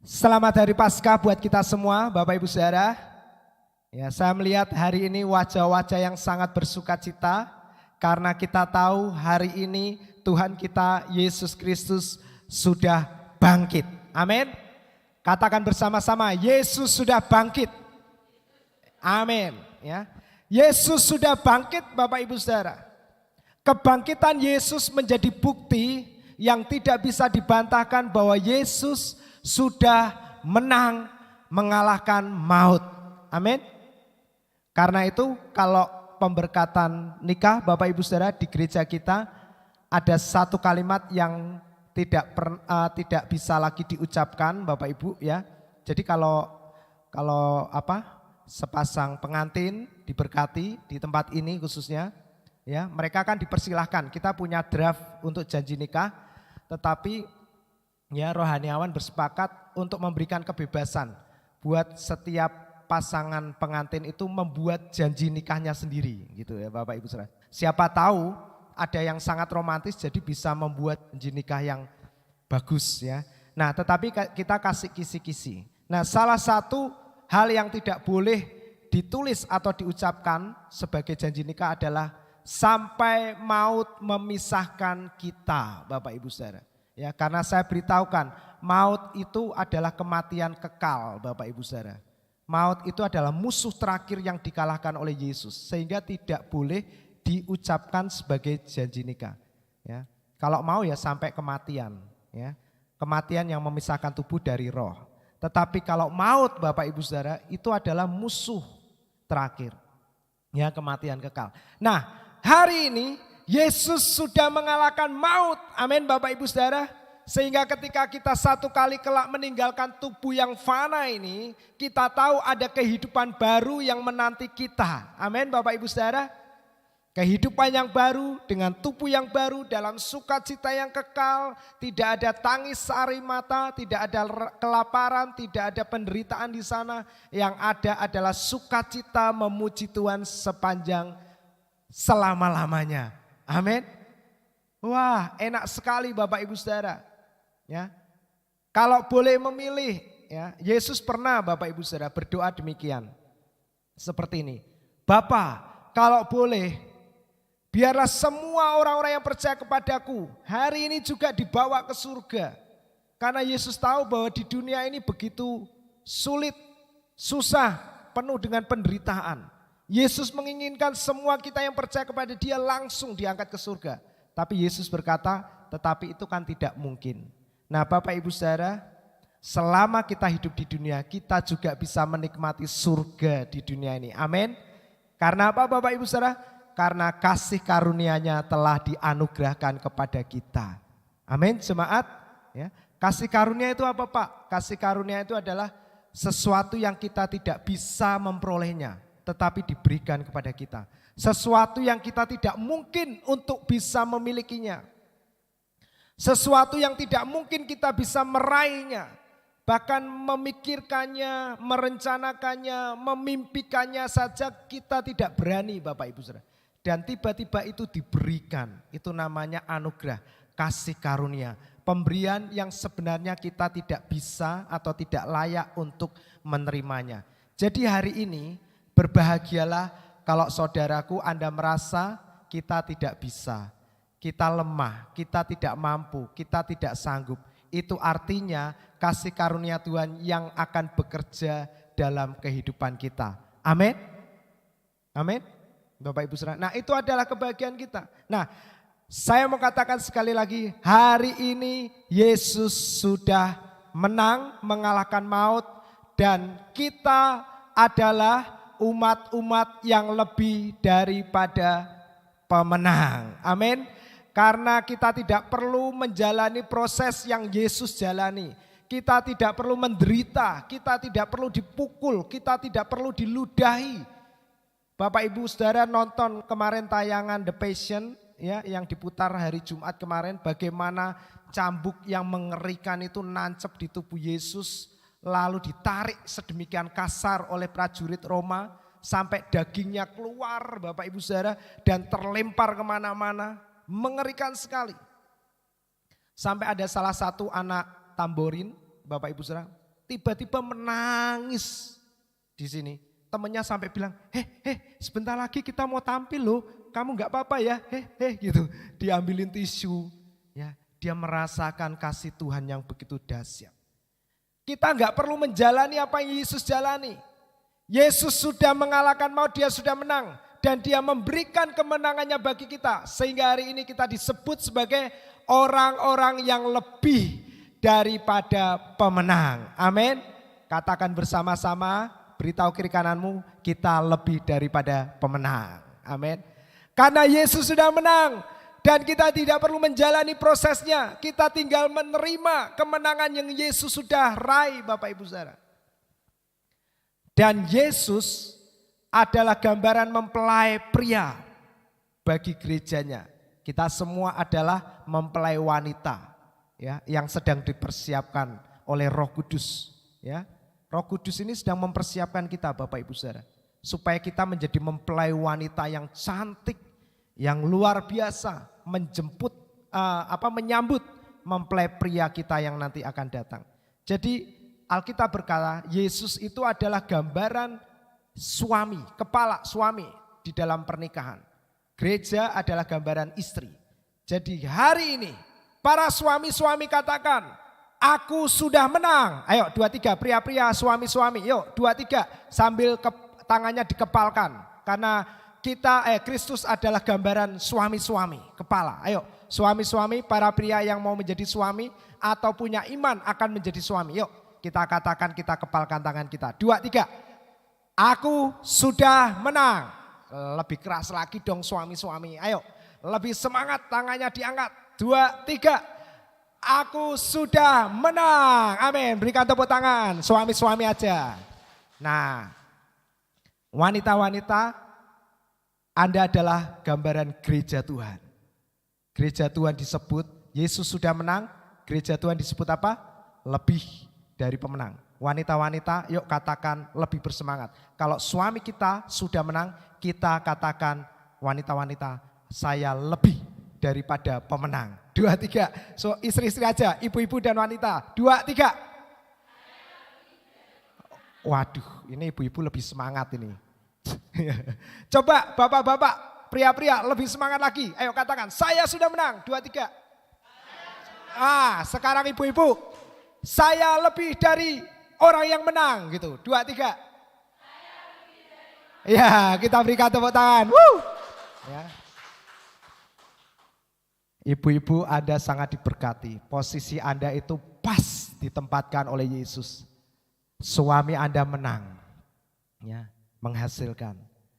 Selamat Hari Paskah buat kita semua, Bapak Ibu Saudara. Ya, saya melihat hari ini wajah-wajah yang sangat bersukacita karena kita tahu hari ini Tuhan kita Yesus Kristus sudah bangkit. Amin. Katakan bersama-sama, Yesus sudah bangkit. Amin. Ya, Yesus sudah bangkit, Bapak Ibu Saudara. Kebangkitan Yesus menjadi bukti yang tidak bisa dibantahkan bahwa Yesus sudah menang mengalahkan maut. Amin. Karena itu kalau pemberkatan nikah Bapak Ibu Saudara di gereja kita ada satu kalimat yang tidak bisa lagi diucapkan Bapak Ibu ya. Jadi kalau sepasang pengantin diberkati di tempat ini khususnya ya, mereka kan dipersilahkan. Kita punya draft untuk janji nikah, tetapi ya rohaniawan bersepakat untuk memberikan kebebasan buat setiap pasangan pengantin itu membuat janji nikahnya sendiri gitu ya Bapak Ibu Saudara. Siapa tahu ada yang sangat romantis jadi bisa membuat janji nikah yang bagus ya. Nah tetapi kita kasih kisi-kisi. Nah salah satu hal yang tidak boleh ditulis atau diucapkan sebagai janji nikah adalah sampai maut memisahkan kita Bapak Ibu Saudara. Ya, karena saya beritahukan, maut itu adalah kematian kekal Bapak Ibu Saudara. Maut itu adalah musuh terakhir yang dikalahkan oleh Yesus. Sehingga tidak boleh diucapkan sebagai janji nikah. Ya, kalau mau ya sampai kematian. Ya, kematian yang memisahkan tubuh dari roh. Tetapi kalau maut Bapak Ibu Saudara itu adalah musuh terakhir. Ya, kematian kekal. Nah hari ini Yesus sudah mengalahkan maut, amin Bapak Ibu Saudara. Sehingga ketika kita satu kali kelak meninggalkan tubuh yang fana ini, kita tahu ada kehidupan baru yang menanti kita, amin Bapak Ibu Saudara. Kehidupan yang baru dengan tubuh yang baru dalam sukacita yang kekal, tidak ada tangis sari mata, tidak ada kelaparan, tidak ada penderitaan di sana. Yang ada adalah sukacita memuji Tuhan sepanjang selama-lamanya. Amin. Wah, enak sekali Bapak Ibu Saudara. Ya. Kalau boleh memilih, ya, Yesus pernah Bapak Ibu Saudara berdoa demikian. Seperti ini. Bapa, kalau boleh, biarlah semua orang-orang yang percaya kepadaku hari ini juga dibawa ke surga. Karena Yesus tahu bahwa di dunia ini begitu sulit, susah, penuh dengan penderitaan. Yesus menginginkan semua kita yang percaya kepada Dia langsung diangkat ke surga. Tapi Yesus berkata, tetapi itu kan tidak mungkin. Nah Bapak Ibu Saudara, selama kita hidup di dunia, kita juga bisa menikmati surga di dunia ini. Amin. Karena apa Bapak Ibu Saudara? Karena kasih karunia-Nya telah dianugerahkan kepada kita. Amin jemaat. Ya. Kasih karunia itu apa Pak? Kasih karunia itu adalah sesuatu yang kita tidak bisa memperolehnya, tetapi diberikan kepada kita. Sesuatu yang kita tidak mungkin untuk bisa memilikinya. Sesuatu yang tidak mungkin kita bisa meraihnya. Bahkan memikirkannya, merencanakannya, memimpikannya saja kita tidak berani Bapak Ibu Saudara. Dan tiba-tiba itu diberikan. Itu namanya anugerah, kasih karunia. Pemberian yang sebenarnya kita tidak bisa atau tidak layak untuk menerimanya. Jadi hari ini berbahagialah kalau saudaraku Anda merasa kita tidak bisa, kita lemah, kita tidak mampu, kita tidak sanggup. Itu artinya kasih karunia Tuhan yang akan bekerja dalam kehidupan kita. Amin. Amin. Bapak Ibu Saudara. Nah itu adalah kebahagiaan kita. Nah saya mau katakan sekali lagi, hari ini Yesus sudah menang mengalahkan maut dan kita adalah umat-umat yang lebih daripada pemenang. Amin. Karena kita tidak perlu menjalani proses yang Yesus jalani. Kita tidak perlu menderita, kita tidak perlu dipukul, kita tidak perlu diludahi. Bapak Ibu Saudara nonton kemarin tayangan The Passion ya, yang diputar hari Jumat kemarin, bagaimana cambuk yang mengerikan itu nancep di tubuh Yesus. Lalu ditarik sedemikian kasar oleh prajurit Roma sampai dagingnya keluar Bapak Ibu Saudara dan terlempar kemana-mana. Mengerikan sekali. Sampai ada salah satu anak tamborin Bapak Ibu Saudara tiba-tiba menangis di sini. Temennya sampai bilang, sebentar lagi kita mau tampil loh, kamu nggak apa-apa ya, gitu. Diambilin tisu, ya. Dia merasakan kasih Tuhan yang begitu dahsyat. Kita nggak perlu menjalani apa yang Yesus jalani. Yesus sudah mengalahkan maut, dia sudah menang. Dan dia memberikan kemenangannya bagi kita. Sehingga hari ini kita disebut sebagai orang-orang yang lebih daripada pemenang. Amin. Katakan bersama-sama, beritahu kiri kananmu, kita lebih daripada pemenang. Amin. Karena Yesus sudah menang. Dan kita tidak perlu menjalani prosesnya. Kita tinggal menerima kemenangan yang Yesus sudah raih, Bapak Ibu Saudara. Dan Yesus adalah gambaran mempelai pria bagi gerejanya. Kita semua adalah mempelai wanita, ya, yang sedang dipersiapkan oleh Roh Kudus, ya. Roh Kudus ini sedang mempersiapkan kita, Bapak Ibu Saudara, supaya kita menjadi mempelai wanita yang cantik, yang luar biasa, menyambut mempelai pria kita yang nanti akan datang. Jadi Alkitab berkata Yesus itu adalah gambaran suami, kepala suami di dalam pernikahan. Gereja adalah gambaran istri. Jadi hari ini para suami-suami katakan, aku sudah menang. Ayo 2-3 pria-pria suami-suami, yuk 2-3 sambil tangannya dikepalkan. Karena Kristus adalah gambaran suami-suami, kepala. Ayo suami-suami, para pria yang mau menjadi suami atau punya iman akan menjadi suami. Yuk kita katakan, kita kepalkan tangan kita. 2-3. Aku sudah menang. Lebih keras lagi dong suami-suami. Ayo lebih semangat, tangannya diangkat. 2-3. Aku sudah menang. Amin. Berikan tepuk tangan. Suami-suami aja. Nah, wanita-wanita, Anda adalah gambaran gereja Tuhan. Gereja Tuhan disebut Yesus sudah menang. Gereja Tuhan disebut apa? Lebih dari pemenang. Wanita-wanita, yuk katakan lebih bersemangat. Kalau suami kita sudah menang, kita katakan wanita-wanita, saya lebih daripada pemenang. 2-3, so istri-istri aja, ibu-ibu dan wanita. 2-3. Waduh, ini ibu-ibu lebih semangat ini. Coba bapak-bapak, pria-pria lebih semangat lagi. Ayo katakan, saya sudah menang. 2-3. Sekarang ibu-ibu, saya lebih dari orang yang menang gitu. 2-3. Ya, kita berikan tepuk tangan. Ya. Ibu-ibu, Anda sangat diberkati. Posisi Anda itu pas ditempatkan oleh Yesus. Suami Anda menang, ya, menghasilkan.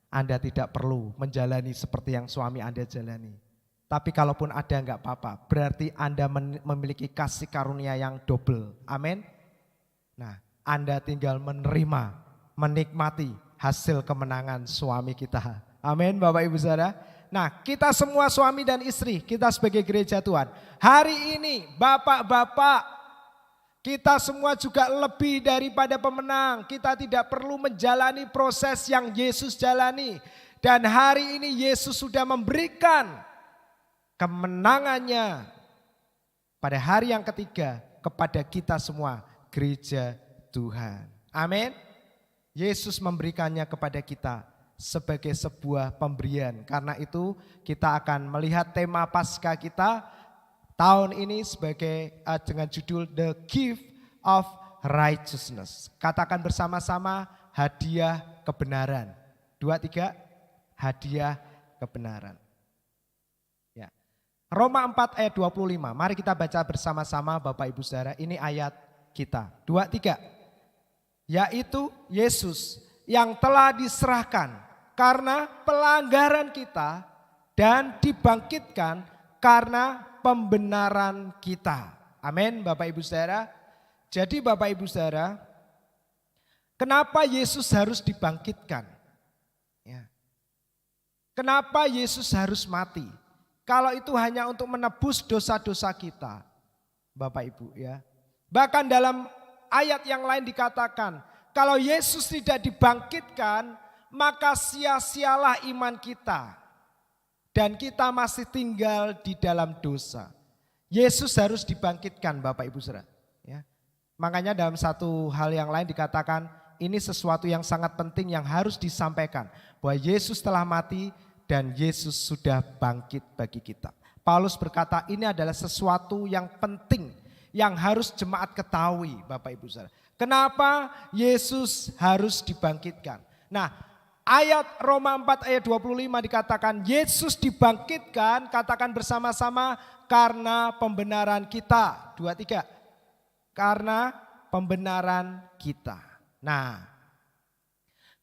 Anda tidak perlu menjalani seperti yang suami Anda jalani. Tapi kalaupun ada enggak apa-apa, berarti Anda memiliki kasih karunia yang double. Amin. Nah, Anda tinggal menerima, menikmati hasil kemenangan suami kita. Amin, Bapak Ibu Saudara. Nah, kita semua suami dan istri, kita sebagai gereja Tuhan. Hari ini bapak-bapak, kita semua juga lebih daripada pemenang. Kita tidak perlu menjalani proses yang Yesus jalani. Dan hari ini Yesus sudah memberikan kemenangannya pada hari yang ketiga kepada kita semua, gereja Tuhan. Amin. Yesus memberikannya kepada kita sebagai sebuah pemberian. Karena itu kita akan melihat tema Paskah kita tahun ini sebagai dengan judul The Gift of Righteousness. Katakan bersama-sama, hadiah kebenaran. 2-3, hadiah kebenaran. Ya. Roma 4 ayat 25. Mari kita baca bersama-sama Bapak Ibu Saudara. Ini ayat kita. 2-3. Yaitu Yesus yang telah diserahkan karena pelanggaran kita dan dibangkitkan karena pembenaran kita. Amin, Bapak Ibu Saudara. Jadi Bapak Ibu Saudara, kenapa Yesus harus dibangkitkan? Ya. Kenapa Yesus harus mati? Kalau itu hanya untuk menebus dosa-dosa kita, Bapak Ibu ya. Bahkan dalam ayat yang lain dikatakan, kalau Yesus tidak dibangkitkan, maka sia-sialah iman kita. Dan kita masih tinggal di dalam dosa. Yesus harus dibangkitkan Bapak Ibu Saudara. Ya. Makanya dalam satu hal yang lain dikatakan ini sesuatu yang sangat penting yang harus disampaikan. Bahwa Yesus telah mati dan Yesus sudah bangkit bagi kita. Paulus berkata ini adalah sesuatu yang penting yang harus jemaat ketahui Bapak Ibu Saudara. Kenapa Yesus harus dibangkitkan? Nah, ayat Roma 4 ayat 25 dikatakan Yesus dibangkitkan, katakan bersama-sama, karena pembenaran kita. 23. Karena pembenaran kita. Nah,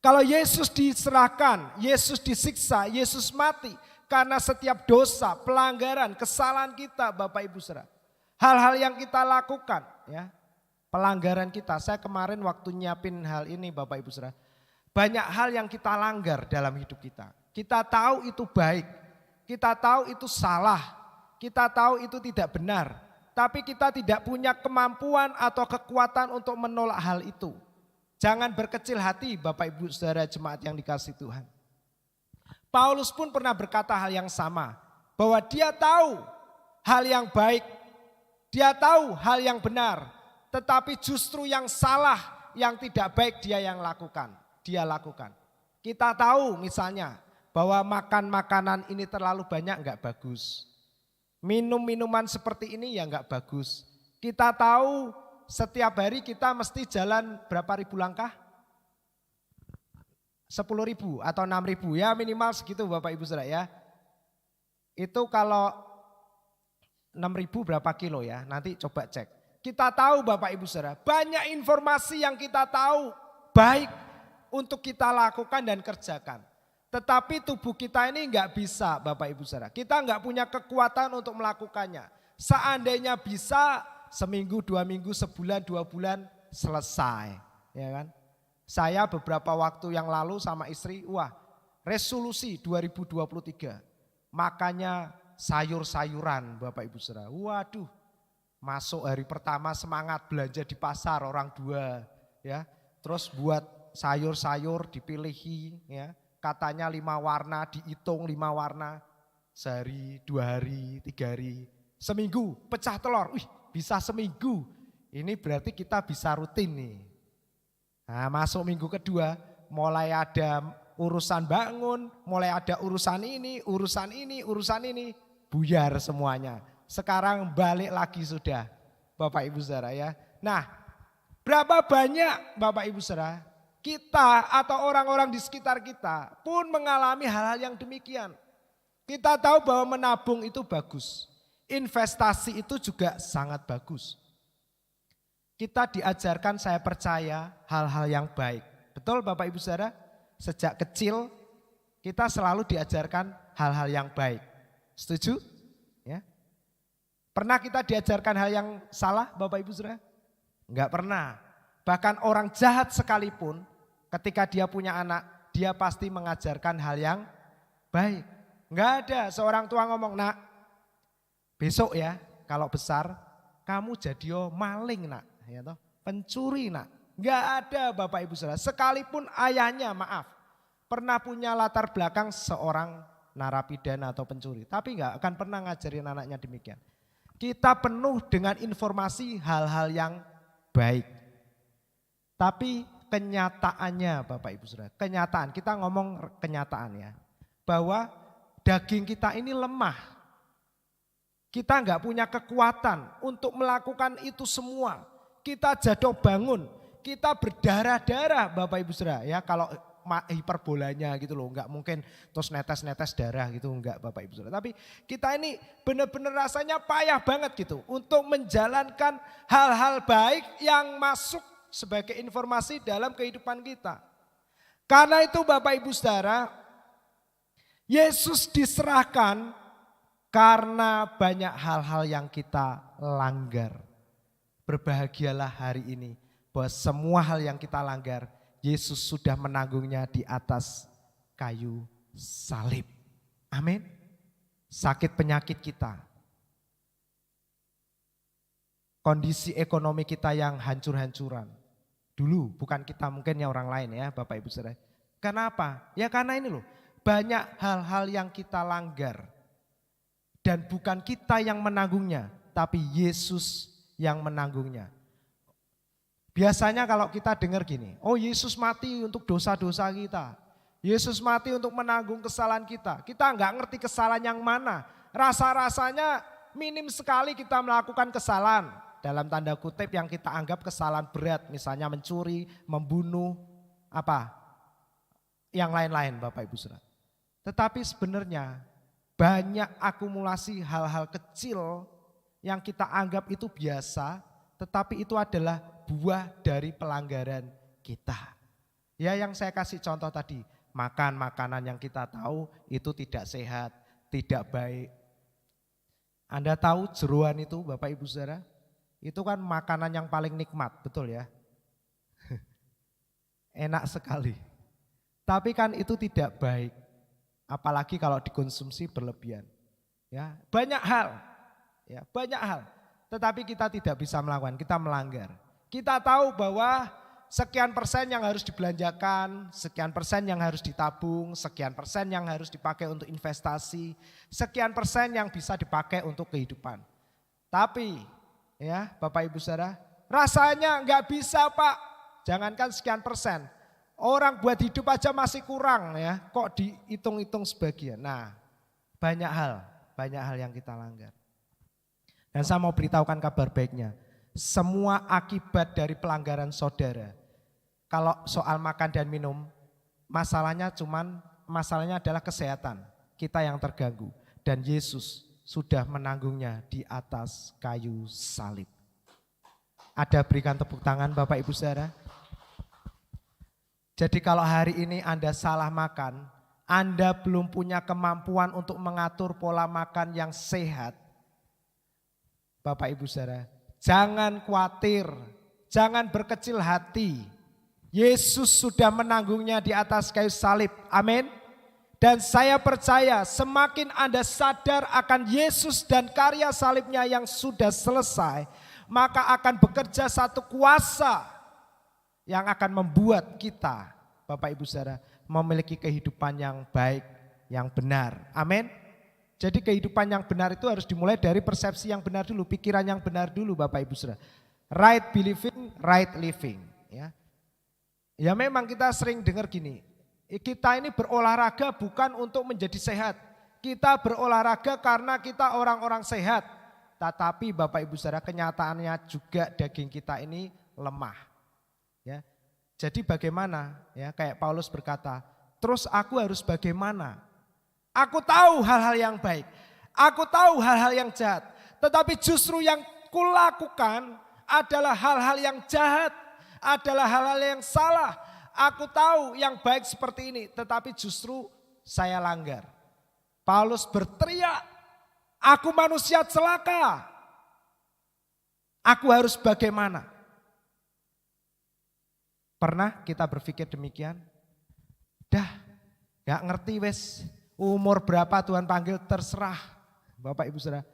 kalau Yesus diserahkan, Yesus disiksa, Yesus mati karena setiap dosa, pelanggaran, kesalahan kita Bapak Ibu Saudara. Hal-hal yang kita lakukan ya, pelanggaran kita. Saya kemarin waktu nyiapin hal ini Bapak Ibu Saudara. Banyak hal yang kita langgar dalam hidup kita. Kita tahu itu baik, kita tahu itu salah, kita tahu itu tidak benar. Tapi kita tidak punya kemampuan atau kekuatan untuk menolak hal itu. Jangan berkecil hati Bapak Ibu Saudara jemaat yang dikasihi Tuhan. Paulus pun pernah berkata hal yang sama. Bahwa dia tahu hal yang baik, dia tahu hal yang benar. Tetapi justru yang salah, yang tidak baik dia lakukan. Kita tahu misalnya bahwa makan makanan ini terlalu banyak enggak bagus. Minum minuman seperti ini ya enggak bagus. Kita tahu setiap hari kita mesti jalan berapa ribu langkah? 10.000 atau 6.000 ya minimal segitu Bapak Ibu Saudara ya. Itu kalau 6.000 berapa kilo ya? Nanti coba cek. Kita tahu Bapak Ibu Saudara, banyak informasi yang kita tahu baik untuk kita lakukan dan kerjakan. Tetapi tubuh kita ini enggak bisa Bapak Ibu Saudara. Kita enggak punya kekuatan untuk melakukannya. Seandainya bisa seminggu, 2 minggu, sebulan, 2 bulan selesai. Ya kan? Saya beberapa waktu yang lalu sama istri, resolusi 2023. Makanya sayur-sayuran Bapak Ibu Saudara. Waduh, masuk hari pertama semangat belanja di pasar orang dua. Ya, terus buat sayur-sayur dipilihi ya. Katanya 5 warna, dihitung 5 warna. Sehari, 2 hari, 3 hari. Seminggu pecah telur, bisa seminggu. Ini berarti kita bisa rutin nih. Nah, masuk minggu kedua mulai ada urusan bangun, mulai ada urusan ini, buyar semuanya. Sekarang balik lagi sudah Bapak Ibu Saudara ya. Nah, berapa banyak Bapak Ibu Saudara kita atau orang-orang di sekitar kita pun mengalami hal-hal yang demikian. Kita tahu bahwa menabung itu bagus. Investasi itu juga sangat bagus. Kita diajarkan, saya percaya, hal-hal yang baik. Betul Bapak Ibu Saudara? Sejak kecil kita selalu diajarkan hal-hal yang baik. Setuju? Ya. Pernah kita diajarkan hal yang salah Bapak Ibu Saudara? Enggak pernah. Bahkan orang jahat sekalipun ketika dia punya anak, dia pasti mengajarkan hal yang baik. Enggak ada seorang tua ngomong, "Nak, besok ya kalau besar kamu jadi maling nak, ya toh, pencuri nak." Enggak ada Bapak Ibu Saudara. Sekalipun ayahnya pernah punya latar belakang seorang narapidana atau pencuri, tapi enggak akan pernah ngajarin anaknya demikian. Kita penuh dengan informasi hal-hal yang baik. Tapi kenyataannya Bapak Ibu Saudara, kenyataan, kita ngomong kenyataan ya, bahwa daging kita ini lemah. Kita enggak punya kekuatan untuk melakukan itu semua. Kita jatuh bangun, kita berdarah-darah Bapak Ibu Saudara ya, kalau hiperbolanya gitu loh, enggak mungkin terus netes-netes darah gitu, enggak Bapak Ibu Saudara. Tapi kita ini benar-benar rasanya payah banget gitu untuk menjalankan hal-hal baik yang masuk sebagai informasi dalam kehidupan kita. Karena itu Bapak Ibu Saudara, Yesus diserahkan karena banyak hal-hal yang kita langgar. Berbahagialah hari ini bahwa semua hal yang kita langgar, Yesus sudah menanggungnya di atas kayu salib. Amin. Sakit penyakit kita, kondisi ekonomi kita yang hancur-hancuran. Dulu bukan kita, mungkin ya orang lain ya Bapak Ibu Saudara. Kenapa? Ya karena ini loh, banyak hal-hal yang kita langgar. Dan bukan kita yang menanggungnya, tapi Yesus yang menanggungnya. Biasanya kalau kita dengar gini, oh Yesus mati untuk dosa-dosa kita. Yesus mati untuk menanggung kesalahan kita. Kita nggak ngerti kesalahan yang mana. Rasa-rasanya minim sekali kita melakukan kesalahan. Dalam tanda kutip yang kita anggap kesalahan berat. Misalnya mencuri, membunuh, yang lain-lain Bapak Ibu Saudara. Tetapi sebenarnya banyak akumulasi hal-hal kecil yang kita anggap itu biasa. Tetapi itu adalah buah dari pelanggaran kita. Ya yang saya kasih contoh tadi, makan makanan yang kita tahu itu tidak sehat, tidak baik. Anda tahu jeroan itu Bapak Ibu Saudara, itu kan makanan yang paling nikmat, betul ya? Enak sekali. Tapi kan itu tidak baik, apalagi kalau dikonsumsi berlebihan. Ya, banyak hal. Tetapi kita tidak bisa melakukan, kita melanggar. Kita tahu bahwa sekian persen yang harus dibelanjakan, sekian persen yang harus ditabung, sekian persen yang harus dipakai untuk investasi, sekian persen yang bisa dipakai untuk kehidupan. Tapi ya Bapak Ibu Saudara, rasanya enggak bisa Pak, jangankan sekian persen. Orang buat hidup aja masih kurang ya, kok dihitung-hitung sebagian. Nah banyak hal yang kita langgar. Dan saya mau beritahukan kabar baiknya. Semua akibat dari pelanggaran saudara. Kalau soal makan dan minum, masalahnya adalah kesehatan. Kita yang terganggu. Dan Yesus sudah menanggungnya di atas kayu salib. Ada berikan tepuk tangan Bapak Ibu Saudara. Jadi kalau hari ini Anda salah makan, Anda belum punya kemampuan untuk mengatur pola makan yang sehat. Bapak Ibu Saudara, jangan khawatir, jangan berkecil hati. Yesus sudah menanggungnya di atas kayu salib. Amin. Dan saya percaya semakin Anda sadar akan Yesus dan karya salibnya yang sudah selesai, maka akan bekerja satu kuasa yang akan membuat kita, Bapak Ibu Saudara, memiliki kehidupan yang baik, yang benar. Amin. Jadi kehidupan yang benar itu harus dimulai dari persepsi yang benar dulu, pikiran yang benar dulu Bapak Ibu Saudara. Right believing, right living. Ya memang kita sering dengar gini, kita ini berolahraga bukan untuk menjadi sehat. Kita berolahraga karena kita orang-orang sehat. Tetapi Bapak Ibu Saudara, kenyataannya juga daging kita ini lemah. Ya. Jadi bagaimana? Ya, kayak Paulus berkata, terus aku harus bagaimana? Aku tahu hal-hal yang baik, aku tahu hal-hal yang jahat, tetapi justru yang kulakukan adalah hal-hal yang jahat, adalah hal-hal yang salah. Aku tahu yang baik seperti ini, tetapi justru saya langgar. Paulus berteriak, aku manusia celaka, aku harus bagaimana? Pernah kita berpikir demikian? Dah, gak ngerti wes. Umur berapa Tuhan panggil terserah. Bapak Ibu Saudara,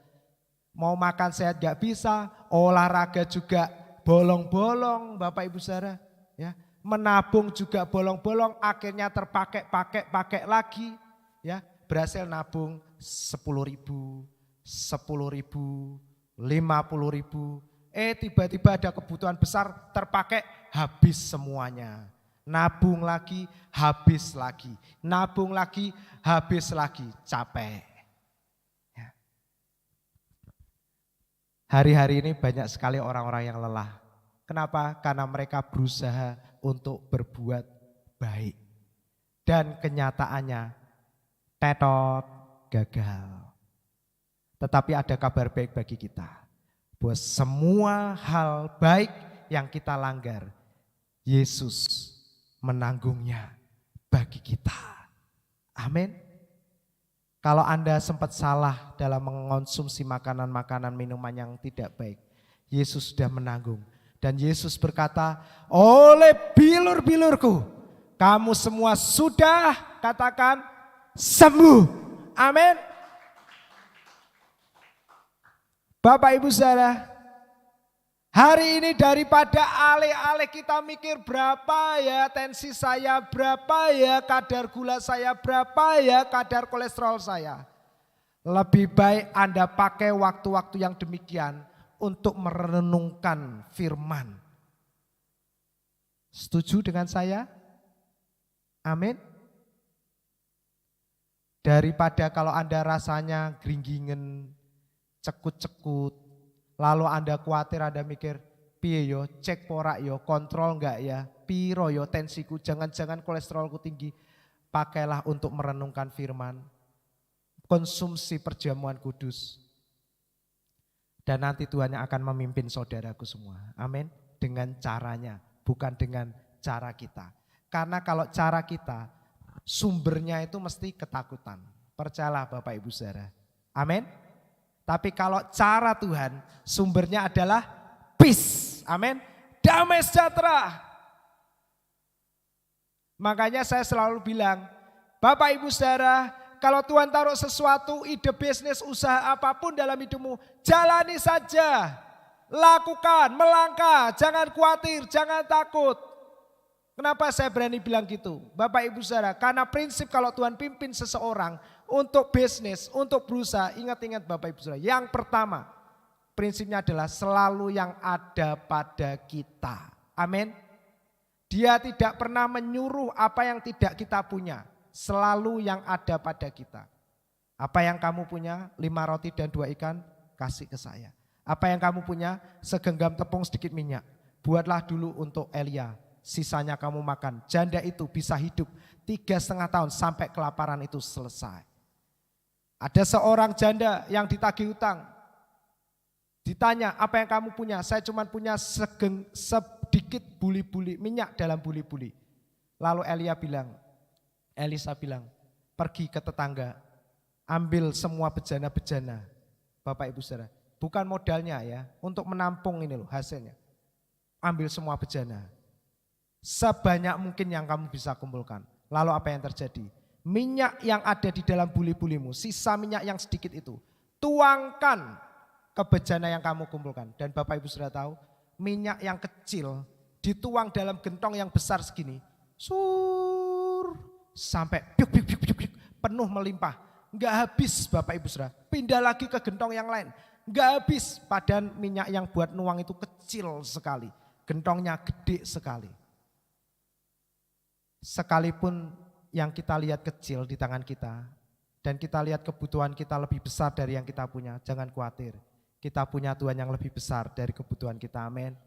mau makan sehat gak bisa, olahraga juga bolong-bolong Bapak Ibu Saudara. Ya, menabung juga bolong-bolong, akhirnya terpakai lagi. Ya, berhasil nabung 10.000, 10.000, 50.000. Tiba-tiba ada kebutuhan besar, terpakai habis semuanya. Nabung lagi, habis lagi. Nabung lagi, habis lagi. Capek. Ya. Hari-hari ini banyak sekali orang-orang yang lelah. Kenapa? Karena mereka berusaha untuk berbuat baik. Dan kenyataannya tetot gagal. Tetapi ada kabar baik bagi kita. Bahwa semua hal baik yang kita langgar, Yesus menanggungnya bagi kita. Amin. Kalau Anda sempat salah dalam mengonsumsi makanan-makanan minuman yang tidak baik, Yesus sudah menanggung. Dan Yesus berkata, oleh bilur-bilurku, kamu semua sudah, katakan, sembuh. Amin. Bapak Ibu Saudara, hari ini daripada alih-alih kita mikir berapa ya tensi saya, berapa ya kadar gula saya, berapa ya kadar kolesterol saya. Lebih baik Anda pakai waktu-waktu yang demikian untuk merenungkan firman. Setuju dengan saya? Amin. Daripada kalau Anda rasanya geringgingen, cekut-cekut, lalu Anda khawatir, Anda mikir, piye yo, cek porak yo, kontrol enggak ya, piro yo tensiku, jangan-jangan kolesterolku tinggi. Pakailah untuk merenungkan firman, konsumsi perjamuan kudus. Dan nanti Tuhan yang akan memimpin saudaraku semua. Amin. Dengan caranya, bukan dengan cara kita. Karena kalau cara kita, sumbernya itu mesti ketakutan. Percayalah Bapak Ibu Saudara. Amin. Tapi kalau cara Tuhan, sumbernya adalah peace. Amin. Damai sejahtera. Makanya saya selalu bilang, Bapak Ibu Saudara, kalau Tuhan taruh sesuatu, ide bisnis, usaha apapun dalam hidupmu, jalani saja. Lakukan, melangkah, jangan khawatir, jangan takut. Kenapa saya berani bilang gitu? Bapak Ibu Saudara, karena prinsip kalau Tuhan pimpin seseorang untuk bisnis, untuk berusaha, ingat-ingat Bapak Ibu Saudara. Yang pertama, prinsipnya adalah selalu yang ada pada kita. Amin. Dia tidak pernah menyuruh apa yang tidak kita punya. Selalu yang ada pada kita. Apa yang kamu punya, 5 roti dan 2 ikan, kasih ke saya. Apa yang kamu punya, segenggam tepung sedikit minyak. Buatlah dulu untuk Elia. Sisanya kamu makan. Janda itu bisa hidup 3,5 tahun sampai kelaparan itu selesai. Ada seorang janda yang ditagih utang. Ditanya, apa yang kamu punya? Saya cuma punya sedikit buli-buli minyak dalam buli-buli. Lalu Elisa bilang, pergi ke tetangga, ambil semua bejana-bejana. Bapak Ibu Saudara, bukan modalnya ya, untuk menampung ini loh hasilnya. Ambil semua bejana. Sebanyak mungkin yang kamu bisa kumpulkan. Lalu apa yang terjadi? Minyak yang ada di dalam buli-bulimu, sisa minyak yang sedikit itu, tuangkan ke bejana yang kamu kumpulkan. Dan Bapak Ibu sudah tahu, minyak yang kecil dituang dalam gentong yang besar segini. Sampai penuh melimpah. Enggak habis Bapak Ibu sudah. Pindah lagi ke gentong yang lain. Enggak habis. Padahal minyak yang buat nuang itu kecil sekali. Gentongnya gede sekali. Sekalipun yang kita lihat kecil di tangan kita, dan kita lihat kebutuhan kita lebih besar dari yang kita punya, jangan khawatir. Kita punya Tuhan yang lebih besar dari kebutuhan kita, amin.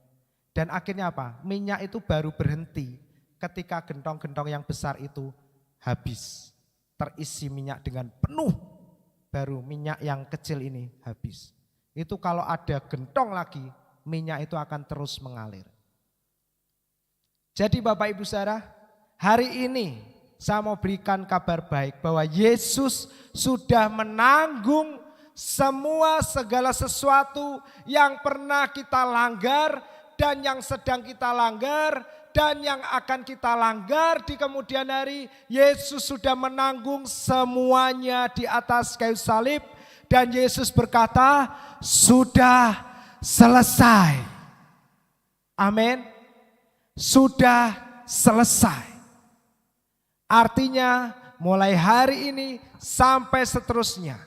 Dan akhirnya apa? Minyak itu baru berhenti ketika gentong-gentong yang besar itu habis. Terisi minyak dengan penuh, baru minyak yang kecil ini habis. Itu kalau ada gentong lagi, minyak itu akan terus mengalir. Jadi Bapak Ibu Saudara, hari ini saya mau berikan kabar baik bahwa Yesus sudah menanggung semua segala sesuatu yang pernah kita langgar dan yang sedang kita langgar dan yang akan kita langgar di kemudian hari. Yesus sudah menanggung semuanya di atas kayu salib dan Yesus berkata, sudah selesai. Amin. Sudah selesai. Artinya mulai hari ini sampai seterusnya,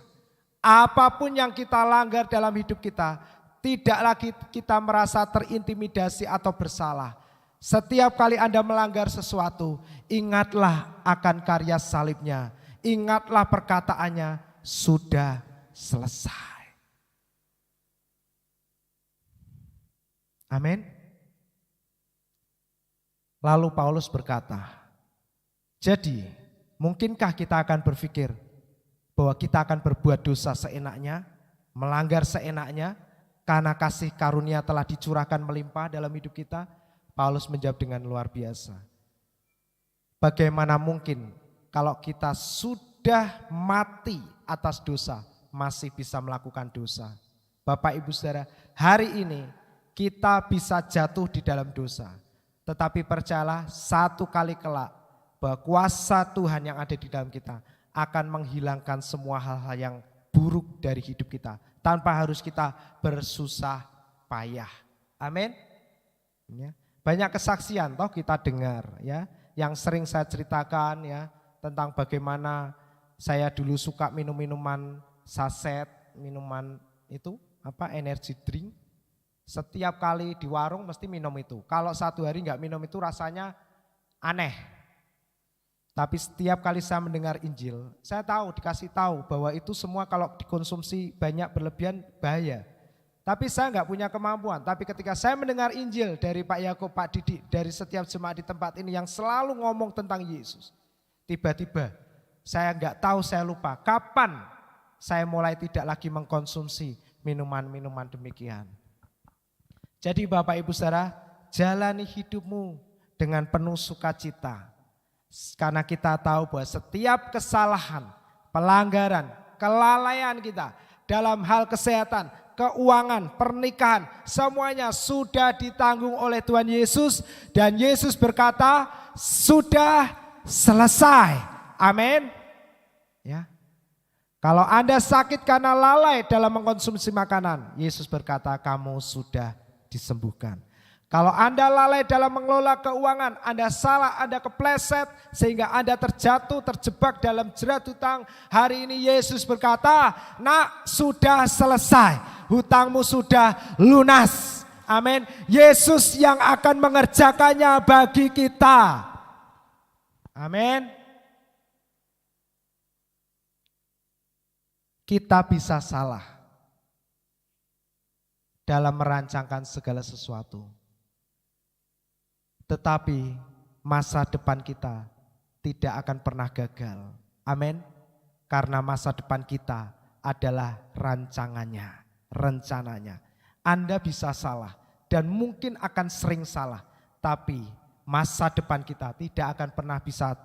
apapun yang kita langgar dalam hidup kita, tidak lagi kita merasa terintimidasi atau bersalah. Setiap kali Anda melanggar sesuatu, ingatlah akan karya salibnya. Ingatlah perkataannya, sudah selesai. Amin. Lalu Paulus berkata, jadi mungkinkah kita akan berpikir bahwa kita akan berbuat dosa seenaknya, melanggar seenaknya, karena kasih karunia telah dicurahkan melimpah dalam hidup kita? Paulus menjawab dengan luar biasa. Bagaimana mungkin kalau kita sudah mati atas dosa, masih bisa melakukan dosa? Bapak Ibu Saudara, hari ini kita bisa jatuh di dalam dosa. Tetapi percayalah, satu kali kelak bahwa kuasa Tuhan yang ada di dalam kita akan menghilangkan semua hal-hal yang buruk dari hidup kita tanpa harus kita bersusah payah. Amin. Ya. Banyak kesaksian toh kita dengar ya, yang sering saya ceritakan ya tentang bagaimana saya dulu suka minum minuman saset, minuman itu apa energy drink. Setiap kali di warung mesti minum itu. Kalau 1 hari nggak minum itu rasanya aneh. Tapi setiap kali saya mendengar Injil, saya tahu, dikasih tahu bahwa itu semua kalau dikonsumsi banyak berlebihan bahaya. Tapi saya nggak punya kemampuan. Tapi ketika saya mendengar Injil dari Pak Yakub, Pak Didi, dari setiap jemaat di tempat ini yang selalu ngomong tentang Yesus. Tiba-tiba saya nggak tahu, saya lupa kapan saya mulai tidak lagi mengkonsumsi minuman-minuman demikian. Jadi Bapak Ibu Saudara, jalani hidupmu dengan penuh sukacita. Karena kita tahu bahwa setiap kesalahan, pelanggaran, kelalaian kita dalam hal kesehatan, keuangan, pernikahan, semuanya sudah ditanggung oleh Tuhan Yesus. Dan Yesus berkata, sudah selesai. Amin. Ya. Kalau Anda sakit karena lalai dalam mengkonsumsi makanan, Yesus berkata, kamu sudah disembuhkan. Kalau Anda lalai dalam mengelola keuangan, Anda salah, Anda kepleset sehingga Anda terjatuh, terjebak dalam jerat hutang. Hari ini Yesus berkata, nak, sudah selesai, hutangmu sudah lunas. Amin. Yesus yang akan mengerjakannya bagi kita. Amin. Kita bisa salah dalam merancangkan segala sesuatu. Tetapi masa depan kita tidak akan pernah gagal. Amin. Karena masa depan kita adalah rancangannya, rencananya. Anda bisa salah dan mungkin akan sering salah. Tapi masa depan kita tidak akan pernah bisa